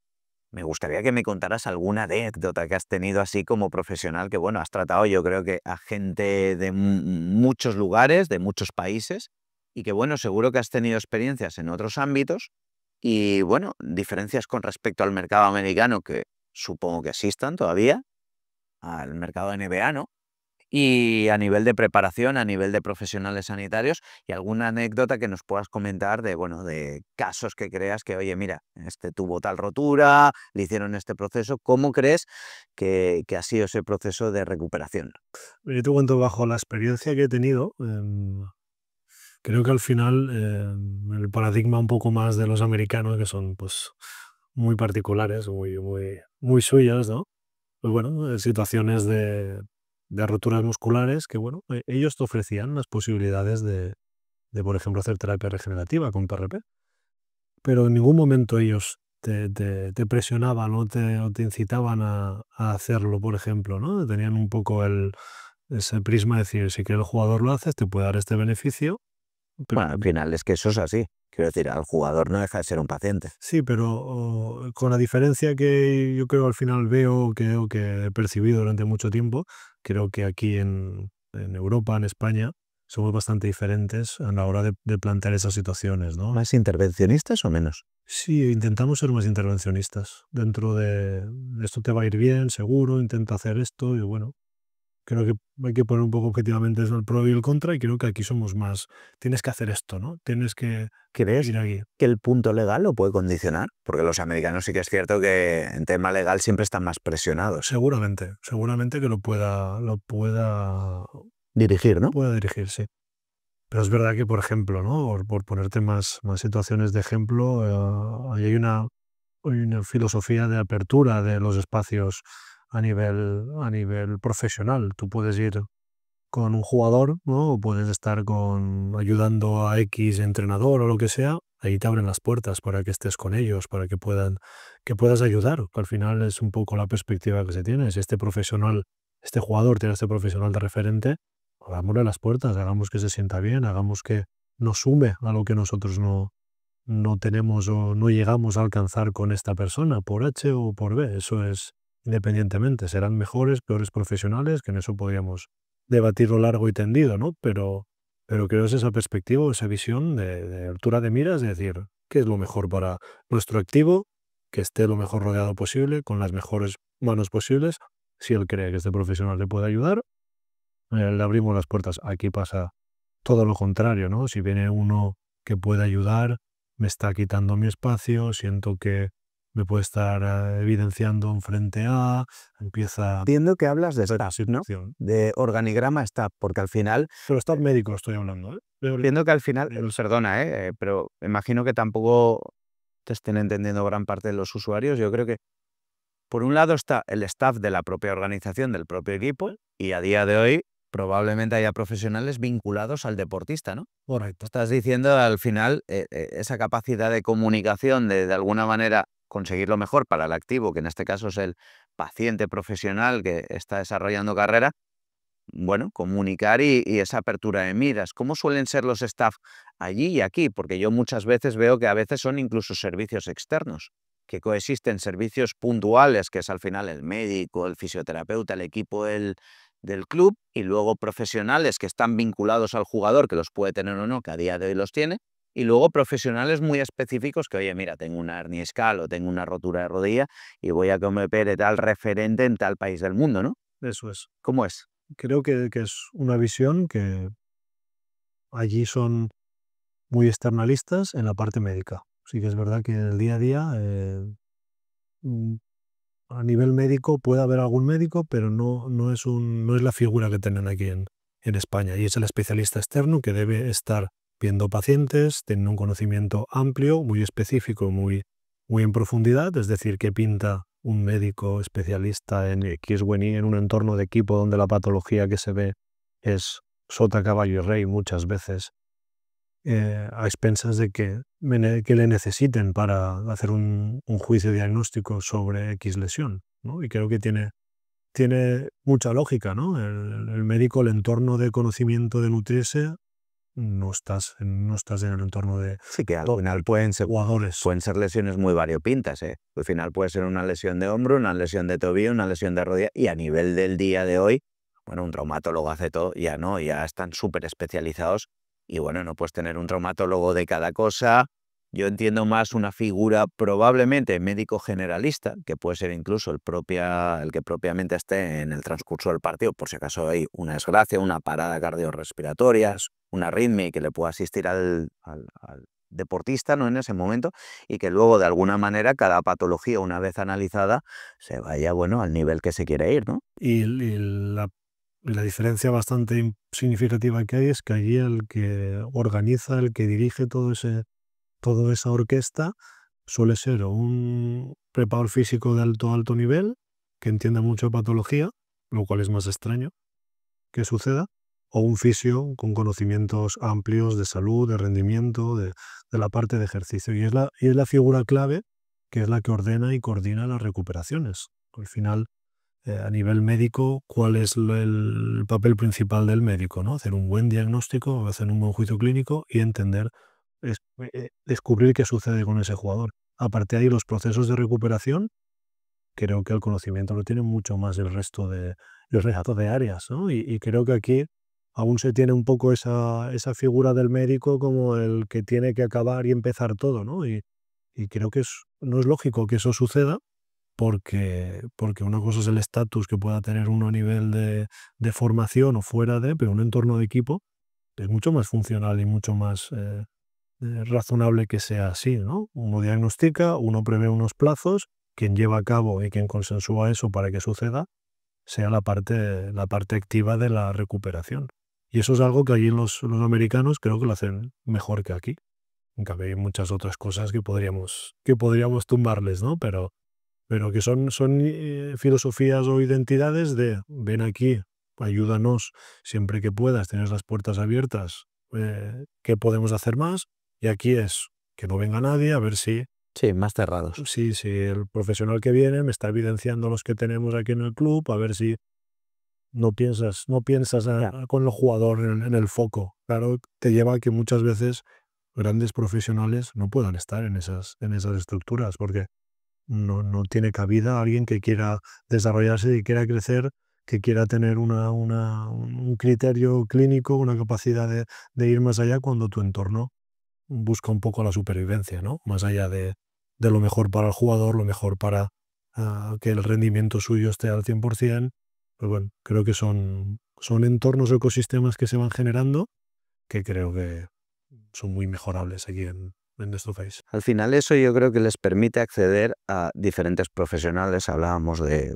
Speaker 1: Me gustaría que me contaras alguna anécdota que has tenido así como profesional, que bueno, has tratado yo creo que a gente de muchos lugares, de muchos países, y que bueno, seguro que has tenido experiencias en otros ámbitos y bueno, diferencias con respecto al mercado americano que supongo que existan todavía, al mercado NBA, ¿no? Y a nivel de preparación, a nivel de profesionales sanitarios, y alguna anécdota que nos puedas comentar de, bueno, de casos que creas que, oye, mira, este tuvo tal rotura, le hicieron este proceso. ¿Cómo crees que ha sido ese proceso de recuperación?
Speaker 2: Yo te cuento bajo la experiencia que he tenido. Creo que al final el paradigma un poco más de los americanos, que son pues muy particulares, muy, muy, muy suyos, ¿no? Pues bueno, situaciones de roturas musculares que, bueno, ellos te ofrecían las posibilidades de, por ejemplo, hacer terapia regenerativa con PRP, pero en ningún momento ellos te presionaban o te incitaban a hacerlo, por ejemplo, ¿no? Tenían un poco ese prisma de decir, si que el jugador lo hace, te puede dar este beneficio, pero
Speaker 1: Bueno, al final es que eso es así. Quiero decir, al jugador no deja de ser un paciente.
Speaker 2: sí, pero con la diferencia que yo creo al final veo, que he percibido durante mucho tiempo, creo que aquí en Europa, en España, somos bastante diferentes a la hora de plantear esas situaciones, ¿no?
Speaker 1: ¿Más intervencionistas o menos?
Speaker 2: Sí, intentamos ser más intervencionistas. Dentro de esto te va a ir bien, seguro, intenta hacer esto y bueno, creo que hay que poner un poco objetivamente eso, el pro y el contra, y creo que aquí somos más, tienes que hacer esto, ¿no? Tienes que
Speaker 1: ¿Crees
Speaker 2: ir aquí.
Speaker 1: que el punto legal lo puede condicionar? Porque los americanos sí que es cierto que en tema legal siempre están más presionados.
Speaker 2: Seguramente que
Speaker 1: Dirigir, ¿no?
Speaker 2: pueda dirigir, sí. Pero es verdad que, por ejemplo, ¿no? Por ponerte más situaciones de ejemplo, ahí hay una filosofía de apertura de los espacios a nivel profesional. Tú puedes ir con un jugador, ¿no? O puedes estar ayudando a X entrenador o lo que sea, ahí te abren las puertas para que estés con ellos, para que puedas ayudar, que al final es un poco la perspectiva que se tiene. Si este jugador tiene a este profesional de referente, abrámosle las puertas, hagamos que se sienta bien, hagamos que nos sume a lo que nosotros no tenemos o no llegamos a alcanzar con esta persona, por H o por B. Eso es independientemente. Serán mejores, peores profesionales, que en eso podríamos debatirlo largo y tendido, ¿no? Pero creo que es esa perspectiva o esa visión de altura de miras, de decir, ¿qué es lo mejor para nuestro activo? Que esté lo mejor rodeado posible, con las mejores manos posibles. Si él cree que este profesional le puede ayudar, le abrimos las puertas. Aquí pasa todo lo contrario, ¿no? Si viene uno que puede ayudar, me está quitando mi espacio, siento que me puede estar evidenciando en frente a, empieza
Speaker 1: Entiendo que hablas de
Speaker 2: esa
Speaker 1: staff, ¿no?
Speaker 2: situación.
Speaker 1: De organigrama staff, porque al final,
Speaker 2: Pero está médico estoy hablando, ¿eh?
Speaker 1: entiendo que al final,
Speaker 2: Nivel
Speaker 1: perdona, pero imagino que tampoco te estén entendiendo gran parte de los usuarios. Yo creo que por un lado está el staff de la propia organización, del propio equipo, y a día de hoy probablemente haya profesionales vinculados al deportista, ¿no?
Speaker 2: correcto.
Speaker 1: Estás diciendo al final esa capacidad de comunicación, de alguna manera conseguir lo mejor para el activo, que en este caso es el paciente profesional que está desarrollando carrera, bueno, comunicar y esa apertura de miras. ¿Cómo suelen ser los staff allí y aquí? Porque yo muchas veces veo que a veces son incluso servicios externos, que coexisten servicios puntuales, que es al final el médico, el fisioterapeuta, el equipo del club, y luego profesionales que están vinculados al jugador, que los puede tener o no, que a día de hoy los tiene, y luego profesionales muy específicos que, oye, mira, tengo una hernia discal o tengo una rotura de rodilla y voy a que me opere tal referente en tal país del mundo, ¿no?
Speaker 2: Eso es.
Speaker 1: ¿Cómo es?
Speaker 2: Creo que es una visión que allí son muy externalistas en la parte médica. Sí que es verdad que en el día a día, mm, a nivel médico puede haber algún médico, pero no es la figura que tienen aquí en España. Y es el especialista externo que debe estar viendo pacientes, teniendo un conocimiento amplio, muy específico, muy en profundidad, es decir, que pinta un médico especialista en X o en Y en un entorno de equipo donde la patología que se ve es sota, caballo y rey muchas veces, a expensas de que le necesiten para hacer un juicio diagnóstico sobre X lesión, ¿no? Y creo que tiene mucha lógica, ¿no? El médico, el entorno de conocimiento de nutrirse, no estás en el entorno de
Speaker 1: Sí, que al final
Speaker 2: jugadores.
Speaker 1: pueden ser lesiones muy variopintas, ¿eh? Al final puede ser una lesión de hombro, una lesión de tobillo, una lesión de rodilla, y a nivel del día de hoy, bueno, un traumatólogo hace todo, ya no, ya están súper especializados y bueno, no puedes tener un traumatólogo de cada cosa. Yo entiendo más una figura probablemente médico generalista, que puede ser incluso el que propiamente esté en el transcurso del partido, por si acaso hay una desgracia, una parada cardiorrespiratoria, una arritmia y que le pueda asistir al deportista, ¿no? En ese momento, y que luego de alguna manera cada patología, una vez analizada, se vaya, bueno, al nivel que se quiere ir, ¿no?
Speaker 2: Y la diferencia bastante significativa que hay es que allí el que organiza, el que dirige toda esa orquesta suele ser o un preparador físico de alto nivel, que entienda mucho de patología, lo cual es más extraño que suceda, o un fisio con conocimientos amplios de salud, de rendimiento, de la parte de ejercicio. Y es la figura clave que es la que ordena y coordina las recuperaciones. Al final, a nivel médico, ¿cuál es el papel principal del médico? ¿No? Hacer un buen diagnóstico, hacer un buen juicio clínico y entender, descubrir qué sucede con ese jugador. Aparte de ahí, los procesos de recuperación, creo que el conocimiento lo tiene mucho más el resto de áreas, ¿no? Y creo que aquí aún se tiene un poco esa figura del médico como el que tiene que acabar y empezar todo, ¿no? Y Y creo que no es lógico que eso suceda porque una cosa es el estatus que pueda tener uno a nivel de formación o fuera pero un entorno de equipo es mucho más funcional y mucho más razonable que sea así, ¿no? Uno diagnostica, uno prevé unos plazos, quien lleva a cabo y quien consensúa eso para que suceda sea la parte activa de la recuperación. Y eso es algo que allí los americanos creo que lo hacen mejor que aquí. En cambio, hay muchas otras cosas que podríamos tumbarles, ¿no? Pero que son filosofías o identidades de ven aquí, ayúdanos siempre que puedas, tienes las puertas abiertas, ¿qué podemos hacer más? Y aquí es que no venga nadie a ver
Speaker 1: Sí, más cerrados.
Speaker 2: si el profesional que viene me está evidenciando los que tenemos aquí en el club, a ver si no piensas con el jugador en el foco. Claro, te lleva a que muchas veces grandes profesionales no puedan estar en esas estructuras porque no tiene cabida alguien que quiera desarrollarse y quiera crecer, que quiera tener un criterio clínico, una capacidad de ir más allá cuando tu entorno busca un poco la supervivencia, ¿no? Más allá de lo mejor para el jugador, lo mejor para que el rendimiento suyo esté al 100%. Pues bueno, creo que son entornos o ecosistemas que se van generando que creo que son muy mejorables aquí en nuestro país.
Speaker 1: Al final eso yo creo que les permite acceder a diferentes profesionales. Hablábamos de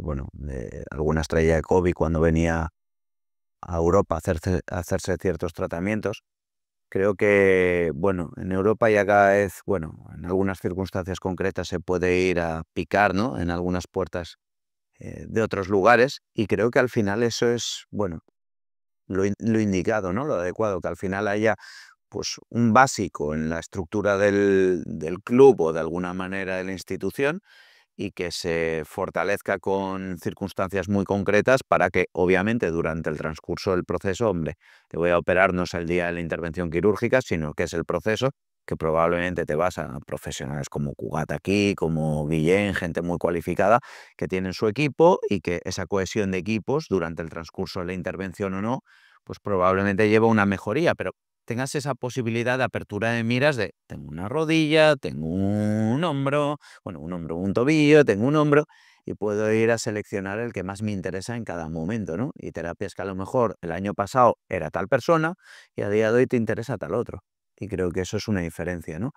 Speaker 1: alguna estrella de COVID cuando venía a Europa a hacerse ciertos tratamientos. Creo que, en Europa ya cada vez, en algunas circunstancias concretas se puede ir a picar, ¿no? En algunas puertas de otros lugares, y creo que al final eso es, lo indicado, ¿no? Lo adecuado, que al final haya pues un básico en la estructura del club o de alguna manera de la institución, y que se fortalezca con circunstancias muy concretas para que, obviamente, durante el transcurso del proceso, hombre, te voy a operar no es el día de la intervención quirúrgica, sino que es el proceso, que probablemente te vas a profesionales como Cugat aquí, como Guillén, gente muy cualificada, que tienen su equipo, y que esa cohesión de equipos durante el transcurso de la intervención o no, pues probablemente lleva una mejoría, pero tengas esa posibilidad de apertura de miras de tengo una rodilla, tengo un hombro, un tobillo, tengo un hombro, y puedo ir a seleccionar el que más me interesa en cada momento, ¿no? Y terapias que a lo mejor el año pasado era tal persona y a día de hoy te interesa tal otro. Y creo que eso es una diferencia, ¿no?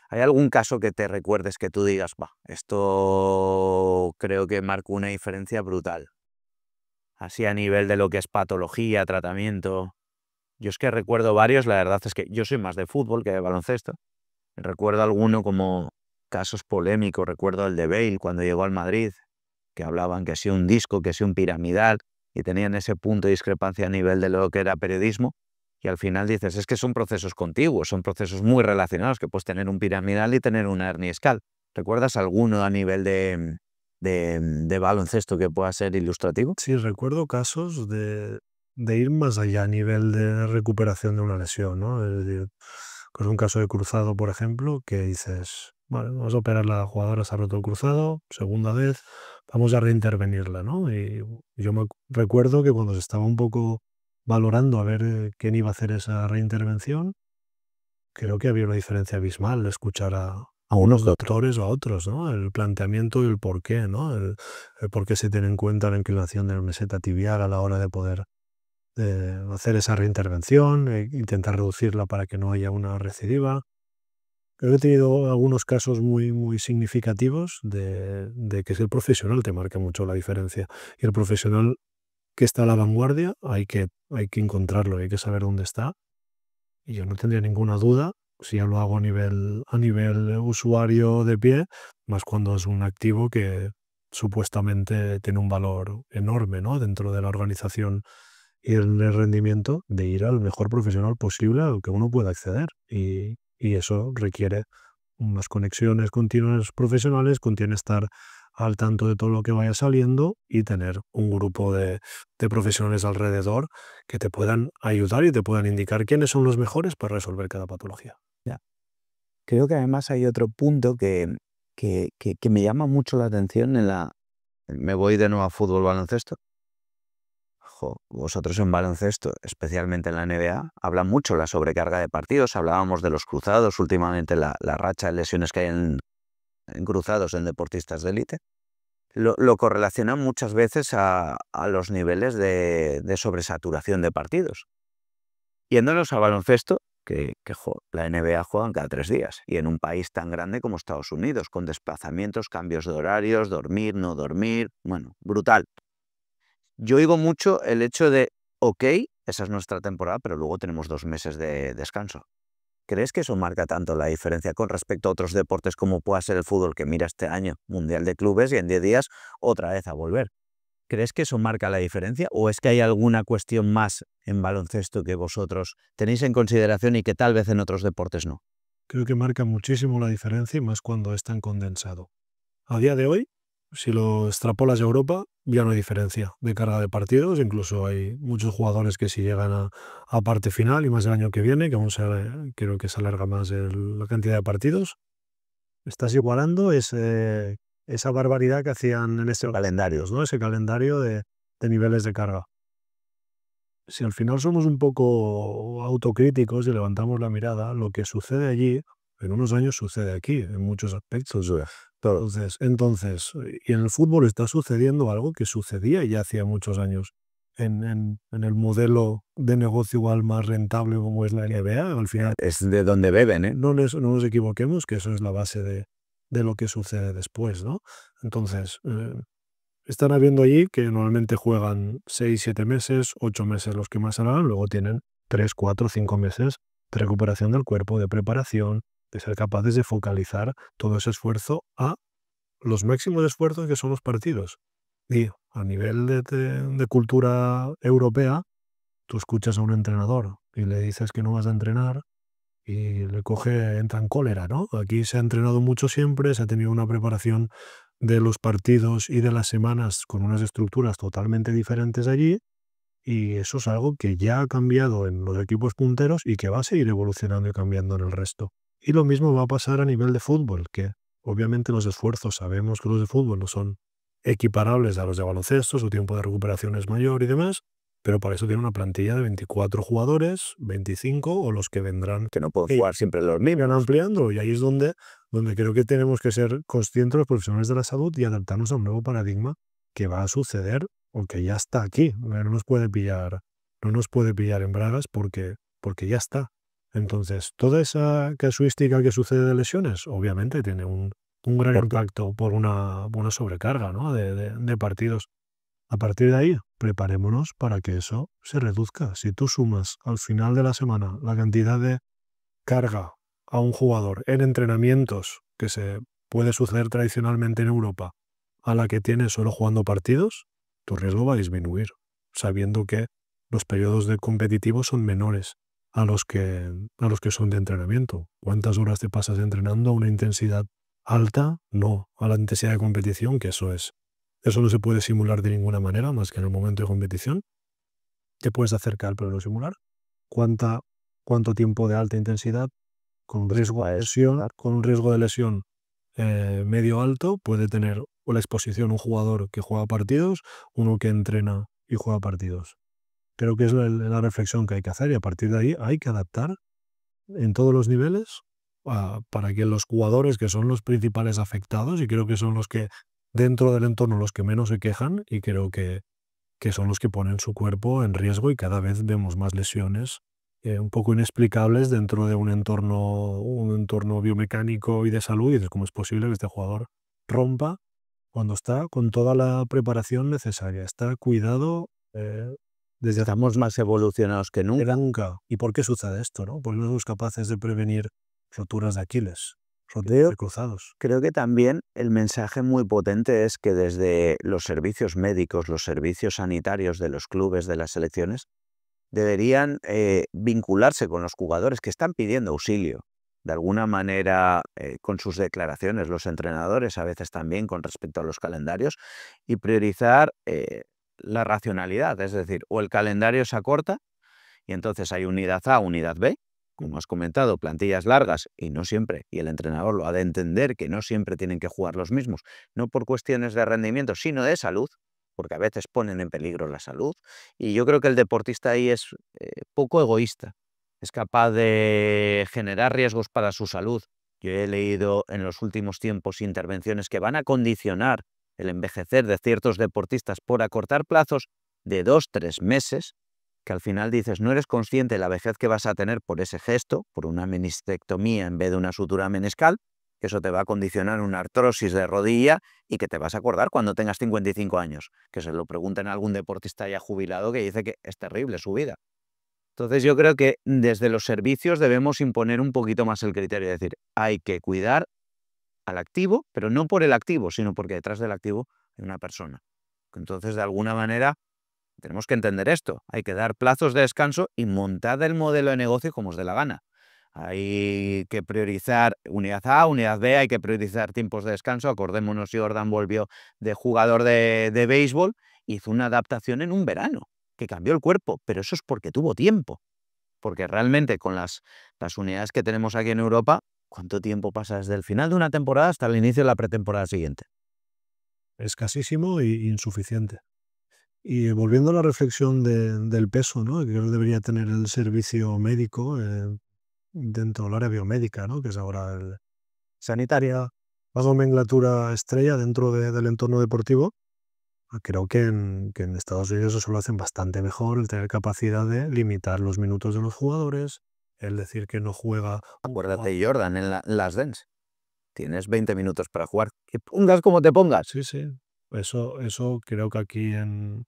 Speaker 1: ¿Hay algún caso que te recuerdes que tú digas, esto creo que marcó una diferencia brutal? Así a nivel de lo que es patología, tratamiento. Yo es que recuerdo varios, la verdad es que yo soy más de fútbol que de baloncesto. Recuerdo alguno como casos polémicos, recuerdo el de Bale cuando llegó al Madrid, que hablaban que si un disco, que si un piramidal, y tenían ese punto de discrepancia a nivel de lo que era periodismo, y al final dices, es que son procesos contiguos, son procesos muy relacionados, que puedes tener un piramidal y tener una hernia discal. ¿Recuerdas alguno a nivel de baloncesto que pueda ser ilustrativo?
Speaker 2: Sí, recuerdo casos de ir más allá a nivel de recuperación de una lesión, ¿no? Es decir, con un caso de cruzado, por ejemplo, que dices, vale, vamos a operar la jugadora, se ha roto el cruzado, segunda vez, vamos a reintervenirla, ¿no? Y yo recuerdo que cuando se estaba un poco valorando a ver quién iba a hacer esa reintervención, creo que había una diferencia abismal de escuchar a unos doctores o a otros, ¿no? El planteamiento y el porqué, ¿no? El por qué se tiene en cuenta la inclinación de la meseta tibial a la hora de poder hacer esa reintervención, intentar reducirla para que no haya una recidiva. Creo que he tenido algunos casos muy, muy significativos de que es el profesional te marca mucho la diferencia. Y el profesional que está a la vanguardia hay que encontrarlo, hay que saber dónde está. Y yo no tendría ninguna duda, si ya lo hago a nivel usuario de pie, más cuando es un activo que supuestamente tiene un valor enorme, ¿no? Dentro de la organización y el rendimiento, de ir al mejor profesional posible al que uno pueda acceder. Y eso requiere unas conexiones continuas profesionales, contiene estar al tanto de todo lo que vaya saliendo y tener un grupo de profesionales alrededor que te puedan ayudar y te puedan indicar quiénes son los mejores para resolver cada patología.
Speaker 1: Ya. Creo que además hay otro punto que me llama mucho la atención me voy de nuevo a fútbol baloncesto. Vosotros en baloncesto, especialmente en la NBA, hablan mucho la sobrecarga de partidos. Hablábamos de los cruzados, últimamente la racha de lesiones que hay en cruzados en deportistas de élite, lo correlacionan muchas veces a los niveles de sobresaturación de partidos. Yéndonos a baloncesto, la NBA juegan cada 3 días, y en un país tan grande como Estados Unidos, con desplazamientos, cambios de horarios, dormir, no dormir, bueno, brutal. Yo oigo mucho el hecho de, ok, esa es nuestra temporada, pero luego tenemos 2 meses de descanso. ¿Crees que eso marca tanto la diferencia con respecto a otros deportes como pueda ser el fútbol, que mira este año, Mundial de Clubes, y en 10 días otra vez a volver? ¿Crees que eso marca la diferencia o es que hay alguna cuestión más en baloncesto que vosotros tenéis en consideración y que tal vez en otros deportes no?
Speaker 2: Creo que marca muchísimo la diferencia y más cuando es tan condensado. A día de hoy, si lo extrapolas a Europa, ya no hay diferencia de carga de partidos. Incluso hay muchos jugadores que si llegan a parte final y más el año que viene, que aún creo que se alarga más la cantidad de partidos, estás igualando esa barbaridad que hacían en este calendarios, ¿no? Ese calendario de niveles de carga. Si al final somos un poco autocríticos y levantamos la mirada, lo que sucede allí, en unos años sucede aquí, en muchos aspectos. Entonces, y en el fútbol está sucediendo algo que sucedía ya hacía muchos años. En el modelo de negocio igual más rentable como es la NBA, al final
Speaker 1: Es de donde beben, ¿eh?
Speaker 2: no nos equivoquemos, que eso es la base de lo que sucede después, ¿no? Entonces, están habiendo allí que normalmente juegan 6, 7 meses, 8 meses los que más harán, luego tienen 3, 4, 5 meses de recuperación del cuerpo, de preparación, de ser capaces de focalizar todo ese esfuerzo a los máximos esfuerzos que son los partidos. Y a nivel de cultura europea, tú escuchas a un entrenador y le dices que no vas a entrenar y entra en cólera, ¿no? Aquí se ha entrenado mucho siempre, se ha tenido una preparación de los partidos y de las semanas con unas estructuras totalmente diferentes allí, y eso es algo que ya ha cambiado en los equipos punteros y que va a seguir evolucionando y cambiando en el resto. Y lo mismo va a pasar a nivel de fútbol, que obviamente los esfuerzos, sabemos que los de fútbol no son equiparables a los de baloncesto, su tiempo de recuperación es mayor y demás, pero para eso tiene una plantilla de 24 jugadores, 25 o los que vendrán,
Speaker 1: Que no pueden jugar siempre los mismos.
Speaker 2: van ampliando, y ahí es donde creo que tenemos que ser conscientes los profesionales de la salud y adaptarnos a un nuevo paradigma que va a suceder o que ya está aquí. No nos puede pillar, en bragas porque ya está. Entonces, toda esa casuística que sucede de lesiones, obviamente tiene un gran impacto por una sobrecarga, ¿no? de partidos. A partir de ahí, preparémonos para que eso se reduzca. Si tú sumas al final de la semana la cantidad de carga a un jugador en entrenamientos que se puede suceder tradicionalmente en Europa a la que tiene solo jugando partidos, tu riesgo va a disminuir, sabiendo que los periodos de competitivos son menores a los que son de entrenamiento. ¿Cuántas horas te pasas entrenando a una intensidad alta? No, a la intensidad de competición, que eso no se puede simular de ninguna manera más que en el momento de competición. Te puedes acercar pero no simular. ¿Cuánto tiempo de alta intensidad con un riesgo de lesión medio alto puede tener o la exposición un jugador que juega partidos, uno que entrena y juega partidos? Creo que es la reflexión que hay que hacer, y a partir de ahí hay que adaptar en todos los niveles para que los jugadores, que son los principales afectados y creo que son los que dentro del entorno los que menos se quejan, y creo que son los que ponen su cuerpo en riesgo, y cada vez vemos más lesiones un poco inexplicables dentro de un entorno biomecánico y de salud, y dices, ¿cómo es posible que este jugador rompa cuando está con toda la preparación necesaria? Está cuidado desde hace
Speaker 1: Estamos más evolucionados que nunca.
Speaker 2: nunca. ¿Y por qué sucede esto, no? ¿Por qué no somos capaces de prevenir roturas de Aquiles, roturas de cruzados?
Speaker 1: Creo que también el mensaje muy potente es que desde los servicios médicos, los servicios sanitarios de los clubes, de las selecciones, deberían vincularse con los jugadores que están pidiendo auxilio. De alguna manera, con sus declaraciones, los entrenadores a veces también con respecto a los calendarios, y priorizar la racionalidad. Es decir, o el calendario se acorta y entonces hay unidad A, unidad B, como has comentado, plantillas largas, y no siempre, y el entrenador lo ha de entender, que no siempre tienen que jugar los mismos, no por cuestiones de rendimiento, sino de salud, porque a veces ponen en peligro la salud. Y yo creo que el deportista ahí es poco egoísta, es capaz de generar riesgos para su salud Yo he leído en los últimos tiempos intervenciones que van a condicionar el envejecer de ciertos deportistas por acortar plazos de 2, 3 meses, que al final dices, no eres consciente de la vejez que vas a tener por ese gesto, por una menistectomía en vez de una sutura meniscal, que eso te va a condicionar una artrosis de rodilla y que te vas a acordar cuando tengas 55 años. Que se lo pregunten a algún deportista ya jubilado que dice que es terrible su vida. Entonces yo creo que desde los servicios debemos imponer un poquito más el criterio, es decir, hay que cuidar al activo, pero no por el activo, sino porque detrás del activo hay una persona. Entonces, de alguna manera, tenemos que entender esto. Hay que dar plazos de descanso y montar el modelo de negocio como os dé la gana. Hay que priorizar unidad A, unidad B, hay que priorizar tiempos de descanso. Acordémonos, Jordan volvió de jugador de béisbol, hizo una adaptación en un verano, que cambió el cuerpo, pero eso es porque tuvo tiempo. Porque realmente con las unidades que tenemos aquí en Europa, ¿cuánto tiempo pasa desde el final de una temporada hasta el inicio de la pretemporada siguiente?
Speaker 2: Escasísimo e insuficiente. Y volviendo a la reflexión del peso, ¿no? Que creo que debería tener el servicio médico dentro del área biomédica, ¿no? Que es ahora el sanitaria, la nomenclatura estrella dentro del entorno deportivo. Creo que en Estados Unidos eso lo hacen bastante mejor, el tener capacidad de limitar los minutos de los jugadores, el decir que no juega un
Speaker 1: Acuérdate
Speaker 2: jugador.
Speaker 1: de Jordan en Last Dance. Tienes 20 minutos para jugar. Que pongas como te pongas.
Speaker 2: Sí, sí. Eso creo que aquí en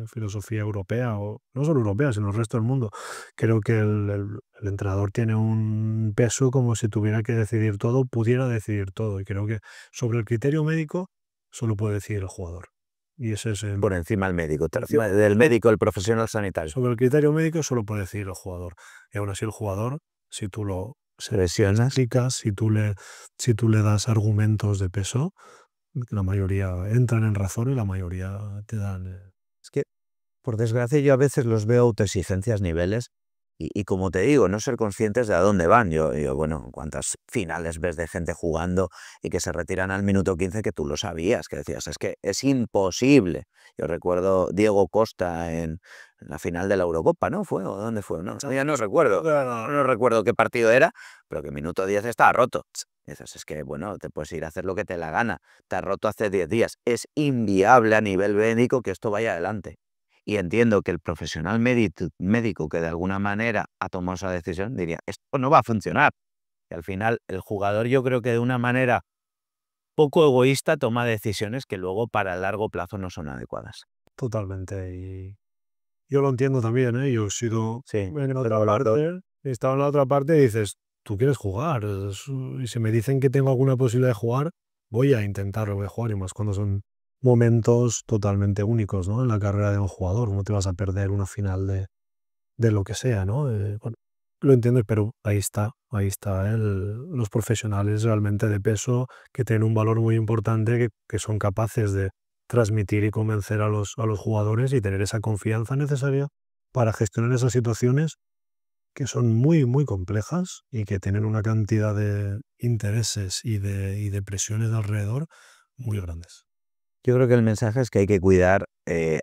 Speaker 2: filosofía europea, o no solo europea, sino el resto del mundo, creo que el entrenador tiene un peso como si tuviera que decidir todo, pudiera decidir todo. Y creo que sobre el criterio médico solo puede decidir el jugador. Y ese es el
Speaker 1: Por encima del médico.
Speaker 2: tercio.
Speaker 1: Del médico, el profesional sanitario.
Speaker 2: Sobre el criterio médico solo puede decidir el jugador. Y aún así el jugador, si tú lo
Speaker 1: Lesionas.
Speaker 2: explicas, si tú le das argumentos de peso, la mayoría entran en razón y la mayoría te dan.
Speaker 1: Es que, por desgracia, yo a veces los veo autoexigencias niveles y como te digo, no ser conscientes de a dónde van. Bueno, cuántas finales ves de gente jugando y que se retiran al minuto 15 que tú lo sabías, que decías, es que es imposible. Yo recuerdo Diego Costa en la final de la Eurocopa, ¿no? ¿Fue? ¿O dónde fue? No, ya no recuerdo. No recuerdo qué partido era, pero que minuto 10 estaba roto. Y dices, es que, bueno, te puedes ir a hacer lo que te la gana. Te has roto hace 10 días. Es inviable a nivel médico que esto vaya adelante. Y entiendo que el profesional médico que de alguna manera ha tomado esa decisión diría, esto no va a funcionar. Y al final el jugador yo creo que de una manera poco egoísta toma decisiones que luego para el largo plazo no son adecuadas.
Speaker 2: Totalmente. Y yo lo entiendo también, ¿eh? Yo he sido
Speaker 1: Sí,
Speaker 2: en la
Speaker 1: pero
Speaker 2: otra parte, he estado en la otra parte y dices, tú quieres jugar. Y si me dicen que tengo alguna posibilidad de jugar, voy a intentarlo, voy a jugar. Y más cuando son momentos totalmente únicos, ¿no? En la carrera de un jugador. No te vas a perder una final de lo que sea, ¿no? Bueno, lo entiendo, pero ahí está los profesionales realmente de peso que tienen un valor muy importante, que son capaces de transmitir y convencer a los jugadores y tener esa confianza necesaria para gestionar esas situaciones que son muy, muy complejas y que tienen una cantidad de intereses y de presiones alrededor muy grandes.
Speaker 1: yo creo que el mensaje es que hay que cuidar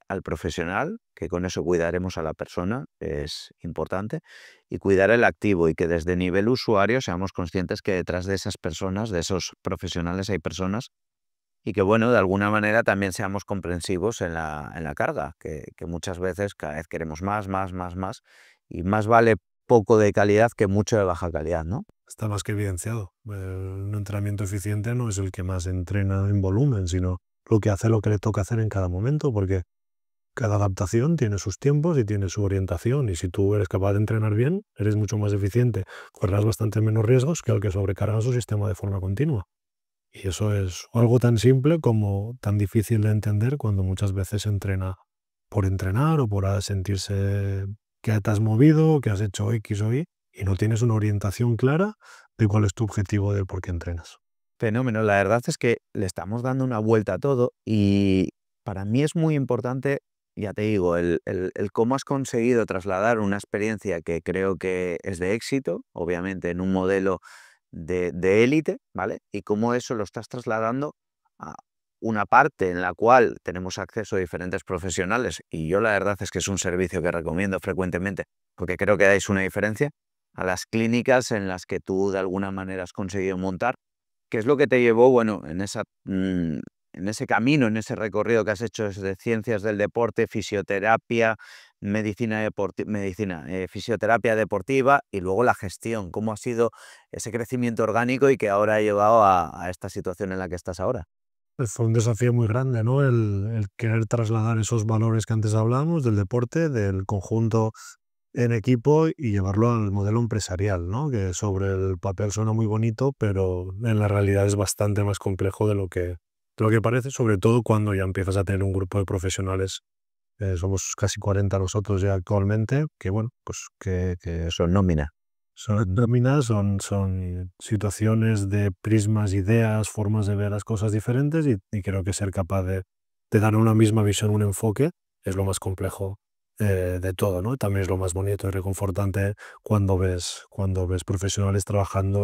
Speaker 1: al profesional, que con eso cuidaremos a la persona, es importante, y cuidar el activo y que desde nivel usuario seamos conscientes que detrás de esas personas, de esos profesionales, hay personas y que, bueno, de alguna manera también seamos comprensivos en la carga, que muchas veces cada vez queremos más, más, más, más, y más vale poco de calidad que mucho de baja calidad, ¿no?
Speaker 2: Está más que evidenciado. Un entrenamiento eficiente no es el que más entrena en volumen, sino lo que hace lo que le toca hacer en cada momento, porque cada adaptación tiene sus tiempos y tiene su orientación, y si tú eres capaz de entrenar bien, eres mucho más eficiente, correrás bastante menos riesgos que el que sobrecarga su sistema de forma continua. Y eso es algo tan simple como tan difícil de entender cuando muchas veces se entrena por entrenar o por sentirse que te has movido, que has hecho X o Y, y no tienes una orientación clara de cuál es tu objetivo del por qué entrenas.
Speaker 1: Fenómeno. La verdad es que le estamos dando una vuelta a todo y para mí es muy importante, ya te digo, el cómo has conseguido trasladar una experiencia que creo que es de éxito, obviamente en un modelo de élite, ¿vale? Y cómo eso lo estás trasladando a una parte en la cual tenemos acceso a diferentes profesionales y yo la verdad es que es un servicio que recomiendo frecuentemente porque creo que dais una diferencia a las clínicas en las que tú de alguna manera has conseguido montar. ¿Qué es lo que te llevó, bueno, en ese camino, en ese recorrido que has hecho desde ciencias del deporte, fisioterapia, fisioterapia deportiva y luego la gestión? ¿Cómo ha sido ese crecimiento orgánico y que ahora ha llevado a esta situación en la que estás ahora?
Speaker 2: Fue un desafío muy grande, ¿no? El querer trasladar esos valores que antes hablamos del deporte, del conjunto en equipo y llevarlo al modelo empresarial, ¿no? Que sobre el papel suena muy bonito, pero en la realidad es bastante más complejo de lo que parece, sobre todo cuando ya empiezas a tener un grupo de profesionales. Somos casi 40 nosotros ya actualmente, que bueno, pues que
Speaker 1: Son nómina.
Speaker 2: son nóminas, son situaciones de prismas, ideas, formas de ver las cosas diferentes y creo que ser capaz de dar una misma visión, un enfoque, es lo más complejo de todo, ¿no? También es lo más bonito y reconfortante cuando ves profesionales trabajando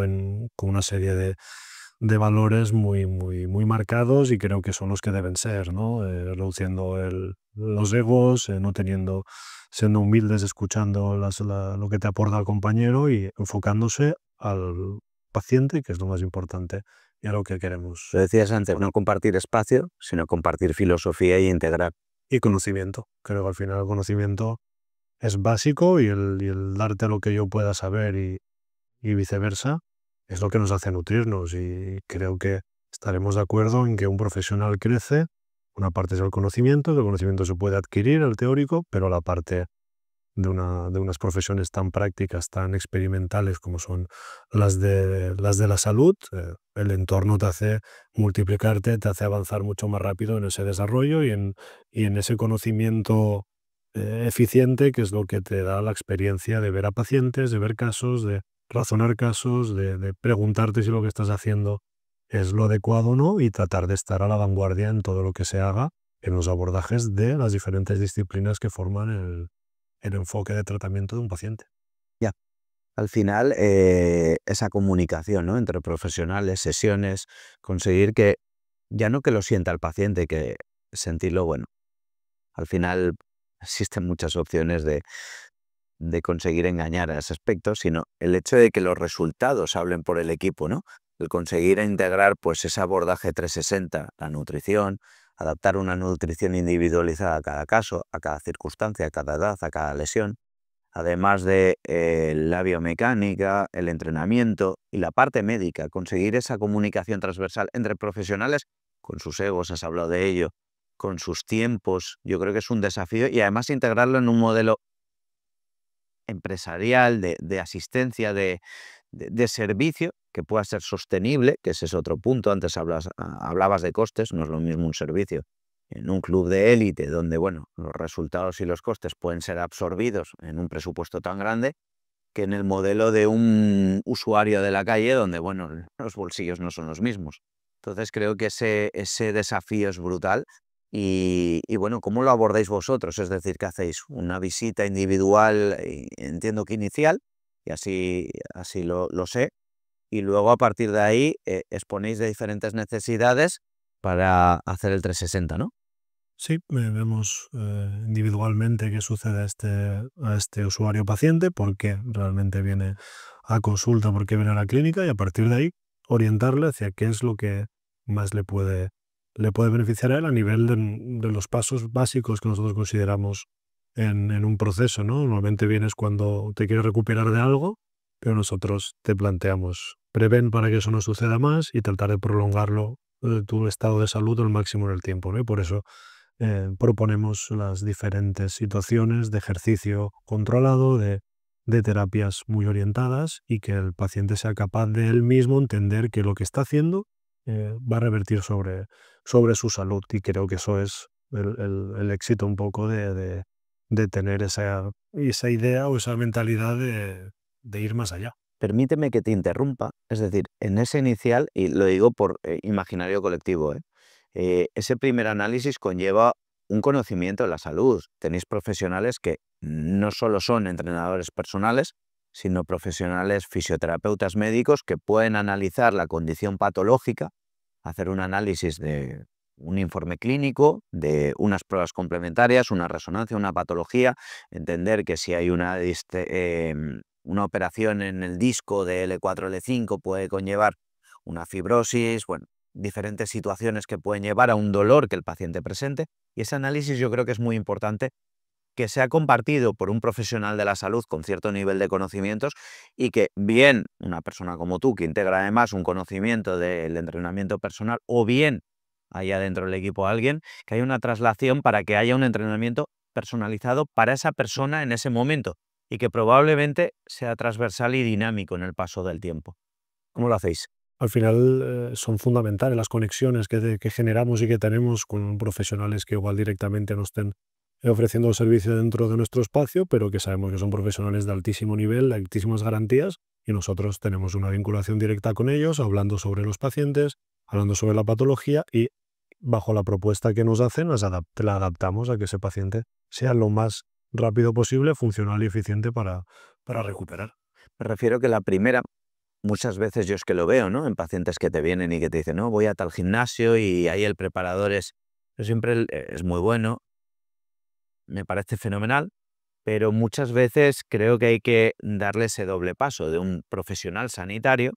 Speaker 2: con una serie de valores muy, muy, muy marcados y creo que son los que deben ser, ¿no? Reduciendo los egos, no siendo humildes, escuchando lo que te aporta el compañero y enfocándose al paciente, que es lo más importante, y a lo que queremos.
Speaker 1: Lo decías antes,
Speaker 2: Bueno,
Speaker 1: no compartir espacio, sino compartir filosofía y integrar.
Speaker 2: y conocimiento. Creo que al final el conocimiento es básico y el darte lo que yo pueda saber y viceversa, es lo que nos hace nutrirnos y creo que estaremos de acuerdo en que un profesional crece, una parte es el conocimiento se puede adquirir, el teórico, pero la parte de unas profesiones tan prácticas, tan experimentales como son las de la salud, el entorno te hace multiplicarte, te hace avanzar mucho más rápido en ese desarrollo y en ese conocimiento eficiente, que es lo que te da la experiencia de ver a pacientes, de ver casos, de razonar casos, de preguntarte si lo que estás haciendo es lo adecuado o no y tratar de estar a la vanguardia en todo lo que se haga en los abordajes de las diferentes disciplinas que forman el enfoque de tratamiento de un paciente.
Speaker 1: Ya. Al final, esa comunicación, ¿no? Entre profesionales, sesiones, conseguir que, ya no que lo sienta el paciente, que sentirlo, bueno, al final existen muchas opciones de conseguir engañar a ese aspecto, sino el hecho de que los resultados hablen por el equipo, ¿no? El conseguir integrar pues ese abordaje 360, la nutrición, adaptar una nutrición individualizada a cada caso, a cada circunstancia, a cada edad, a cada lesión, además de la biomecánica, el entrenamiento y la parte médica, conseguir esa comunicación transversal entre profesionales con sus egos, has hablado de ello, con sus tiempos, yo creo que es un desafío y además integrarlo en un modelo empresarial, de asistencia, de servicio que pueda ser sostenible, que ese es otro punto. Antes hablabas de costes, no es lo mismo un servicio en un club de élite donde, bueno, los resultados y los costes pueden ser absorbidos en un presupuesto tan grande que en el modelo de un usuario de la calle donde, bueno, los bolsillos no son los mismos. Entonces creo que ese desafío es brutal y bueno, ¿cómo lo abordáis vosotros? Es decir, ¿qué hacéis? Una visita individual, entiendo que inicial, y así lo sé, y luego a partir de ahí exponéis de diferentes necesidades para hacer el 360, ¿no?
Speaker 2: Sí, vemos individualmente qué sucede a este usuario paciente, por qué realmente viene a consulta, por qué viene a la clínica y a partir de ahí orientarle hacia qué es lo que más le puede beneficiar a él a nivel de los pasos básicos que nosotros consideramos en un proceso, ¿no? Normalmente vienes cuando te quieres recuperar de algo, pero nosotros te planteamos prevén para que eso no suceda más y tratar de prolongarlo tu estado de salud al máximo en el tiempo, ¿no? Y por eso proponemos las diferentes situaciones de ejercicio controlado, de terapias muy orientadas y que el paciente sea capaz de él mismo entender que lo que está haciendo va a revertir sobre su salud. Y creo que eso es el éxito un poco de tener esa idea o esa mentalidad de ir más allá.
Speaker 1: Permíteme que te interrumpa, es decir, en ese inicial, y lo digo por imaginario colectivo, ese primer análisis conlleva un conocimiento de la salud. Tenéis profesionales que no solo son entrenadores personales, sino profesionales fisioterapeutas médicos que pueden analizar la condición patológica, hacer un análisis de un informe clínico, de unas pruebas complementarias, una resonancia, una patología, entender que si hay una una operación en el disco de L4, L5 puede conllevar una fibrosis, bueno, diferentes situaciones que pueden llevar a un dolor que el paciente presente, y ese análisis yo creo que es muy importante que sea compartido por un profesional de la salud con cierto nivel de conocimientos y que bien una persona como tú, que integra además un conocimiento del entrenamiento personal, o bien haya dentro del equipo alguien, que haya una traslación para que haya un entrenamiento personalizado para esa persona en ese momento y que probablemente sea transversal y dinámico en el paso del tiempo. ¿Cómo lo hacéis?
Speaker 2: Al final son fundamentales las conexiones que generamos y que tenemos con profesionales que igual directamente nos estén ofreciendo el servicio dentro de nuestro espacio, pero que sabemos que son profesionales de altísimo nivel, de altísimas garantías, y nosotros tenemos una vinculación directa con ellos, hablando sobre los pacientes, hablando sobre la patología y bajo la propuesta que nos hacen, la adaptamos a que ese paciente sea lo más rápido posible, funcional y eficiente para recuperar.
Speaker 1: Me refiero que la primera, muchas veces yo es que lo veo, ¿no? En pacientes que te vienen y que te dicen, no, voy a tal gimnasio y ahí el preparador es muy bueno, me parece fenomenal, pero muchas veces creo que hay que darle ese doble paso de un profesional sanitario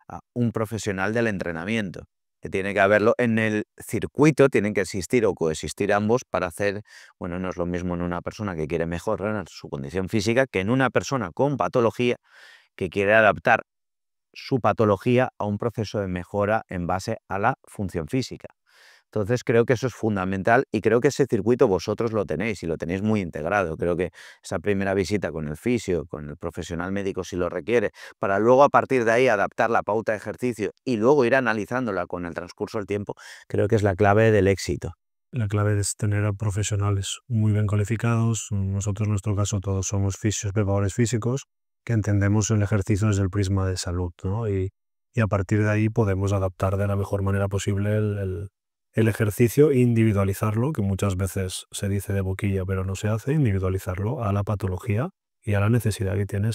Speaker 1: a un profesional del entrenamiento, que tiene que haberlo en el circuito, tienen que existir o coexistir ambos para hacer, bueno, no es lo mismo en una persona que quiere mejorar su condición física que en una persona con patología que quiere adaptar su patología a un proceso de mejora en base a la función física. Entonces creo que eso es fundamental y creo que ese circuito vosotros lo tenéis y lo tenéis muy integrado. Creo que esa primera visita con el fisio, con el profesional médico si lo requiere, para luego a partir de ahí adaptar la pauta de ejercicio y luego ir analizándola con el transcurso del tiempo, creo que es la clave del éxito.
Speaker 2: La clave es tener a profesionales muy bien cualificados. Nosotros, en nuestro caso, todos somos fisios, preparadores físicos, que entendemos el ejercicio desde el prisma de salud, ¿no? Y a partir de ahí podemos adaptar de la mejor manera posible el ejercicio e individualizarlo, que muchas veces se dice de boquilla, pero no se hace, individualizarlo a la patología y a la necesidad que tiene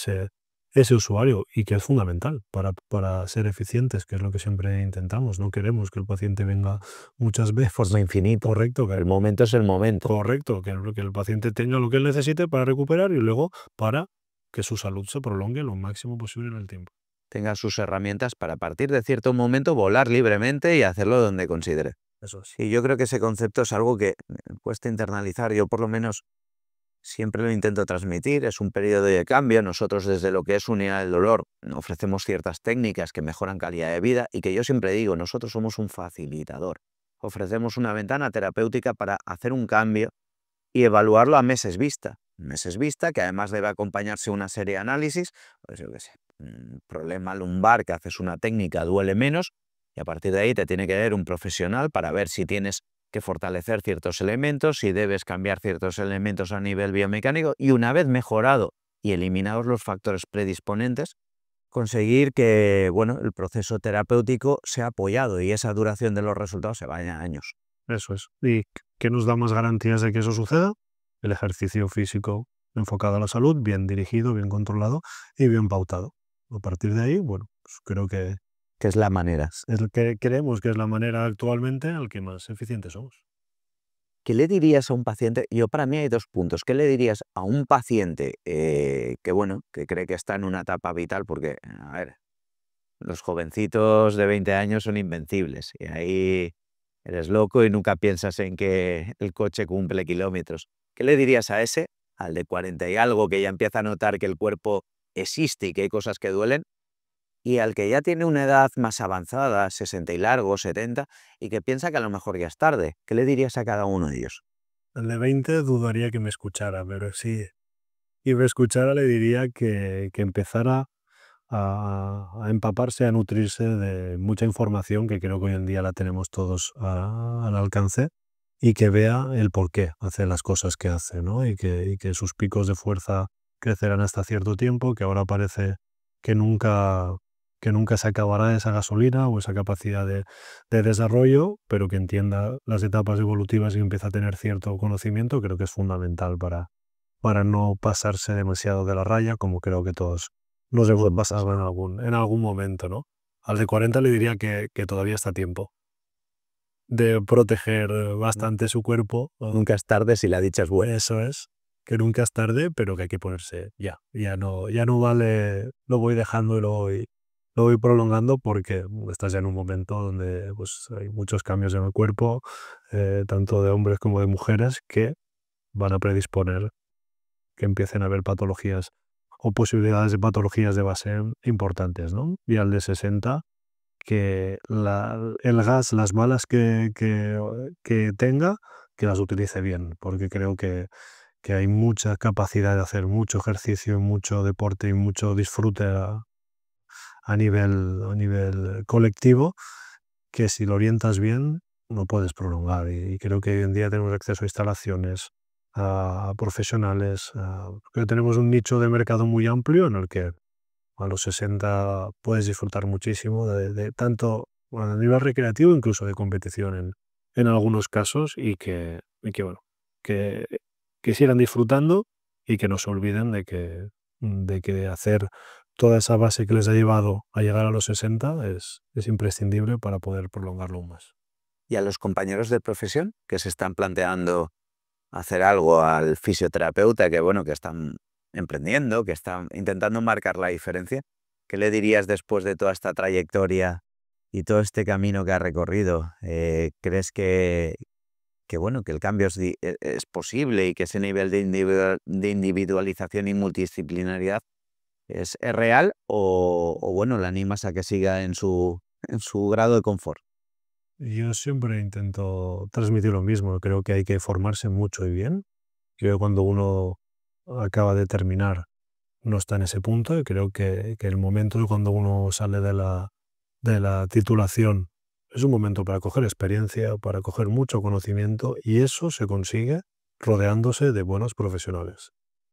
Speaker 2: ese usuario y que es fundamental para ser eficientes, que es lo que siempre intentamos. No queremos que el paciente venga muchas veces.
Speaker 1: Forma infinita.
Speaker 2: Correcto,
Speaker 1: El momento es el momento.
Speaker 2: correcto, que el paciente tenga lo que él necesite para recuperar y luego para que su salud se prolongue lo máximo posible en el tiempo.
Speaker 1: Tenga sus herramientas para a partir de cierto momento volar libremente y hacerlo donde considere.
Speaker 2: Eso es.
Speaker 1: Y yo creo que ese concepto es algo que cuesta internalizar. Yo por lo menos siempre lo intento transmitir. Es un periodo de cambio. Nosotros desde lo que es unidad del dolor ofrecemos ciertas técnicas que mejoran calidad de vida y que yo siempre digo, nosotros somos un facilitador. Ofrecemos una ventana terapéutica para hacer un cambio y evaluarlo a meses vista. Meses vista, que además debe acompañarse una serie de análisis, pues yo qué sé, un problema lumbar que haces una técnica duele menos y a partir de ahí te tiene que ver un profesional para ver si tienes que fortalecer ciertos elementos, si debes cambiar ciertos elementos a nivel biomecánico y una vez mejorado y eliminados los factores predisponentes, conseguir que bueno, el proceso terapéutico sea apoyado y esa duración de los resultados se vaya a años.
Speaker 2: Eso es. ¿Y qué nos da más garantías de que eso suceda? El ejercicio físico enfocado a la salud, bien dirigido, bien controlado y bien pautado. A partir de ahí, bueno, pues creo que
Speaker 1: Que es la manera.
Speaker 2: es lo que creemos que es la manera actualmente al que más eficientes somos.
Speaker 1: ¿Qué le dirías a un paciente? Yo para mí hay dos puntos. ¿Qué le dirías a un paciente que, bueno, que cree que está en una etapa vital? Porque, a ver, los jovencitos de 20 años son invencibles y ahí eres loco y nunca piensas en que el coche cumple kilómetros. ¿Qué le dirías a ese, al de 40 y algo, que ya empieza a notar que el cuerpo existe y que hay cosas que duelen? Y al que ya tiene una edad más avanzada, 60 y largo, 70, y que piensa que a lo mejor ya es tarde. ¿Qué le dirías a cada uno de ellos?
Speaker 2: El de 20 dudaría que me escuchara, pero sí. Y me escuchara le diría que empezara a empaparse, a nutrirse de mucha información que creo que hoy en día la tenemos todos al alcance y que vea el por qué hace las cosas que hace, ¿no? Y que sus picos de fuerza crecerán hasta cierto tiempo, que ahora parece que nunca, que nunca se acabará esa gasolina o esa capacidad de desarrollo, pero que entienda las etapas evolutivas y empieza a tener cierto conocimiento, creo que es fundamental para no pasarse demasiado de la raya, como creo que todos nos hemos pasado en algún momento, ¿no? Al de 40 le diría que todavía está a tiempo de proteger bastante su cuerpo.
Speaker 1: Nunca es tarde si la dicha es buena.
Speaker 2: Eso es. que nunca es tarde, pero que hay que ponerse ya. Ya no vale, lo voy dejando y lo voy prolongando porque estás ya en un momento donde pues, hay muchos cambios en el cuerpo, tanto de hombres como de mujeres, que van a predisponer que empiecen a haber patologías o posibilidades de patologías de base importantes, ¿no? Y al de 60, que el gas, las balas que tenga, que las utilice bien, porque creo que hay mucha capacidad de hacer mucho ejercicio, mucho deporte y mucho disfrute a nivel colectivo, que si lo orientas bien, no puedes prolongar. Y creo que hoy en día tenemos acceso a instalaciones, a profesionales, creo que tenemos un nicho de mercado muy amplio en el que a los 60 puedes disfrutar muchísimo de tanto bueno, a nivel recreativo, incluso de competición en algunos casos, bueno, que, que sigan disfrutando y que no se olviden de que hacer toda esa base que les ha llevado a llegar a los 60 es imprescindible para poder prolongarlo aún más.
Speaker 1: Y a los compañeros de profesión que se están planteando hacer algo, al fisioterapeuta que, bueno, que están emprendiendo, que están intentando marcar la diferencia, ¿qué le dirías después de toda esta trayectoria y todo este camino que ha recorrido? ¿Crees bueno, que el cambio es posible y que ese nivel de individualización y multidisciplinariedad es real o, bueno, le animas a que siga en su grado de confort?
Speaker 2: Yo siempre intento transmitir lo mismo. Creo que hay que formarse mucho y bien. Creo que cuando uno acaba de terminar no está en ese punto y creo que el momento de cuando uno sale de la titulación es un momento para coger experiencia, para coger mucho conocimiento y eso se consigue rodeándose de buenos profesionales.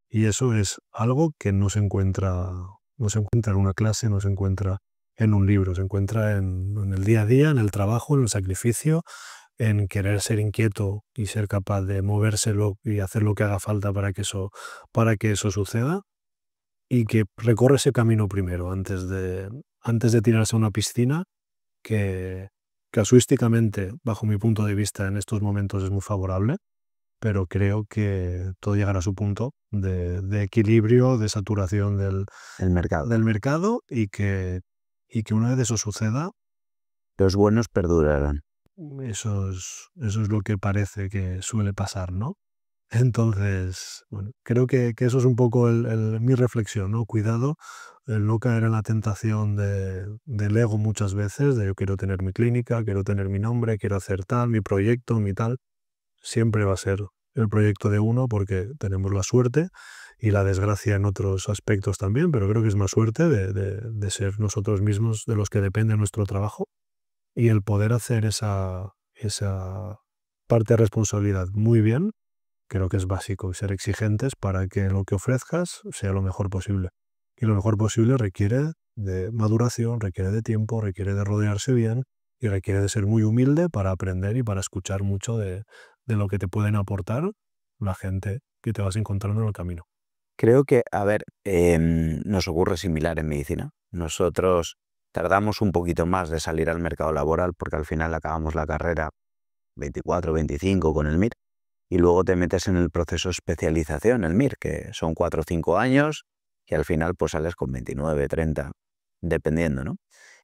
Speaker 2: Y eso es algo que no se encuentra en una clase, no se encuentra en un libro, se encuentra en el día a día, en el trabajo, en el sacrificio, en querer ser inquieto y ser capaz de movérselo y hacer lo que haga falta para que eso suceda y que recorre ese camino primero antes de tirarse a una piscina que casuísticamente, bajo mi punto de vista, en estos momentos es muy favorable, pero creo que todo llegará a su punto de equilibrio, de saturación
Speaker 1: El mercado.
Speaker 2: del mercado y que una vez eso suceda,
Speaker 1: Los buenos perdurarán.
Speaker 2: eso es lo que parece que suele pasar, ¿no? Entonces, bueno, creo que eso es un poco mi reflexión, ¿no? Cuidado, el no caer en la tentación del ego muchas veces, de yo quiero tener mi clínica, quiero tener mi nombre, quiero hacer tal, mi proyecto, mi tal. Siempre va a ser el proyecto de uno porque tenemos la suerte y la desgracia en otros aspectos también, pero creo que es más suerte de ser nosotros mismos de los que depende nuestro trabajo y el poder hacer esa parte de responsabilidad muy bien. Creo que es básico ser exigentes para que lo que ofrezcas sea lo mejor posible. Y lo mejor posible requiere de maduración, requiere de tiempo, requiere de rodearse bien y requiere de ser muy humilde para aprender y para escuchar mucho de lo que te pueden aportar la gente que te vas encontrando en el camino.
Speaker 1: Creo que, a ver, nos ocurre similar en medicina. Nosotros tardamos un poquito más de salir al mercado laboral porque al final acabamos la carrera 24, 25 con el MIR y luego te metes en el proceso de especialización, el MIR, que son 4 o 5 años y al final pues sales con 29, 30, dependiendo, ¿no?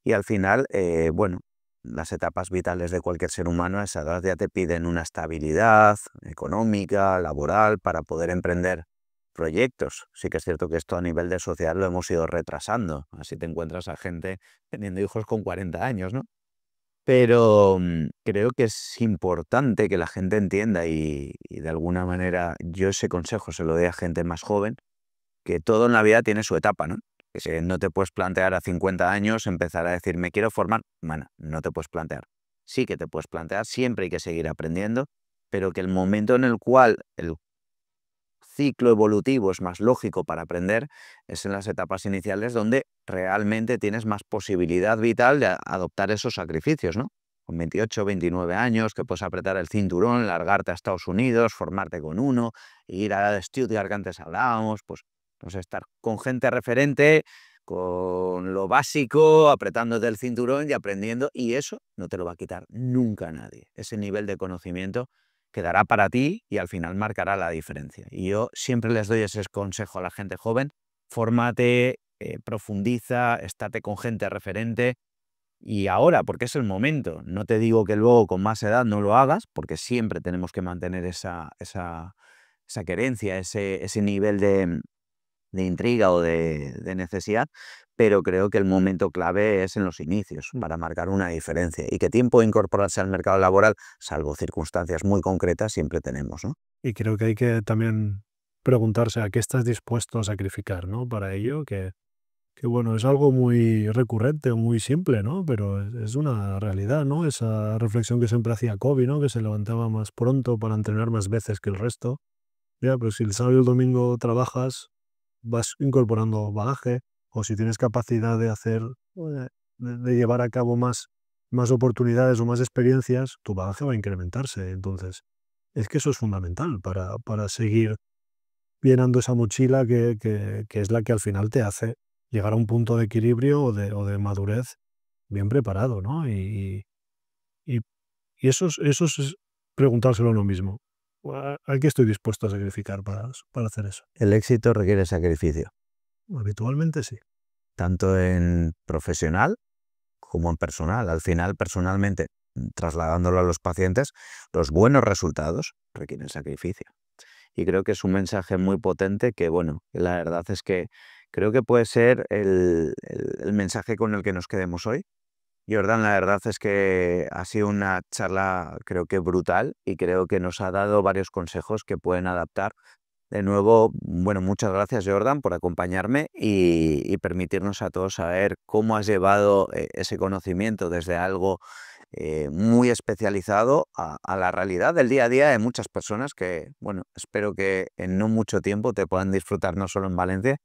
Speaker 1: Y al final, bueno, las etapas vitales de cualquier ser humano a esa edad ya te piden una estabilidad económica, laboral, para poder emprender proyectos. Sí que es cierto que esto a nivel de sociedad lo hemos ido retrasando. Así te encuentras a gente teniendo hijos con 40 años, ¿no? Pero creo que es importante que la gente entienda y de alguna manera yo ese consejo se lo doy a gente más joven, que todo en la vida tiene su etapa, ¿no? Que no te puedes plantear a 50 años empezar a decir, me quiero formar. Bueno, no te puedes plantear. Sí que te puedes plantear, siempre hay que seguir aprendiendo, pero que el momento en el cual el ciclo evolutivo es más lógico para aprender es en las etapas iniciales donde realmente tienes más posibilidad vital de adoptar esos sacrificios, ¿no? Con 28, 29 años, que puedes apretar el cinturón, largarte a Estados Unidos, formarte con uno, ir a Stuttgart que antes hablábamos, pues no sé, estar con gente referente, con lo básico, apretándote el cinturón y aprendiendo, y eso no te lo va a quitar nunca nadie, ese nivel de conocimiento quedará para ti y al final marcará la diferencia. Y yo siempre les doy ese consejo a la gente joven: fórmate, profundiza, estate con gente referente. Y ahora, porque es el momento, no te digo que luego con más edad no lo hagas, porque siempre tenemos que mantener esa querencia, ese nivel de intriga o de necesidad, pero creo que el momento clave es en los inicios para marcar una diferencia. Y qué tiempo de incorporarse al mercado laboral, salvo circunstancias muy concretas, siempre tenemos, ¿no?
Speaker 2: Y creo que hay que también preguntarse a qué estás dispuesto a sacrificar, ¿no? Para ello, que bueno, es algo muy recurrente, muy simple, ¿no? Pero es una realidad, ¿no? Esa reflexión que siempre hacía Kobe, ¿no? Que se levantaba más pronto para entrenar más veces que el resto. Ya, pero si el sábado y el domingo trabajas, vas incorporando bagaje, o si tienes capacidad de hacer, de llevar a cabo más oportunidades o más experiencias, tu bagaje va a incrementarse. Entonces, es que eso es fundamental para seguir llenando esa mochila que es la que al final te hace llegar a un punto de equilibrio o de madurez bien preparado, ¿no? Y, y eso es preguntárselo a uno mismo. ¿A qué estoy dispuesto a sacrificar para hacer eso?
Speaker 1: El éxito requiere sacrificio,
Speaker 2: Habitualmente sí.
Speaker 1: tanto en profesional como en personal. Al final, personalmente, trasladándolo a los pacientes, los buenos resultados requieren sacrificio. Y creo que es un mensaje muy potente que, bueno, que la verdad es que creo que puede ser el mensaje con el que nos quedemos hoy. Jordan, la verdad es que ha sido una charla, creo que brutal, y creo que nos ha dado varios consejos que pueden adaptar. De nuevo, bueno, muchas gracias, Jordan, por acompañarme y permitirnos a todos saber cómo has llevado ese conocimiento desde algo muy especializado a la realidad del día a día de muchas personas que, bueno, espero que en no mucho tiempo te puedan disfrutar no solo en Valencia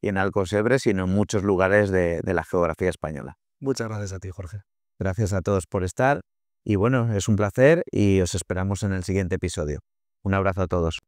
Speaker 1: y en Alcocebre, sino en muchos lugares de la geografía española.
Speaker 2: Muchas gracias a ti, Jorge.
Speaker 1: Gracias a todos por estar y bueno, es un placer y os esperamos en el siguiente episodio. Un abrazo a todos.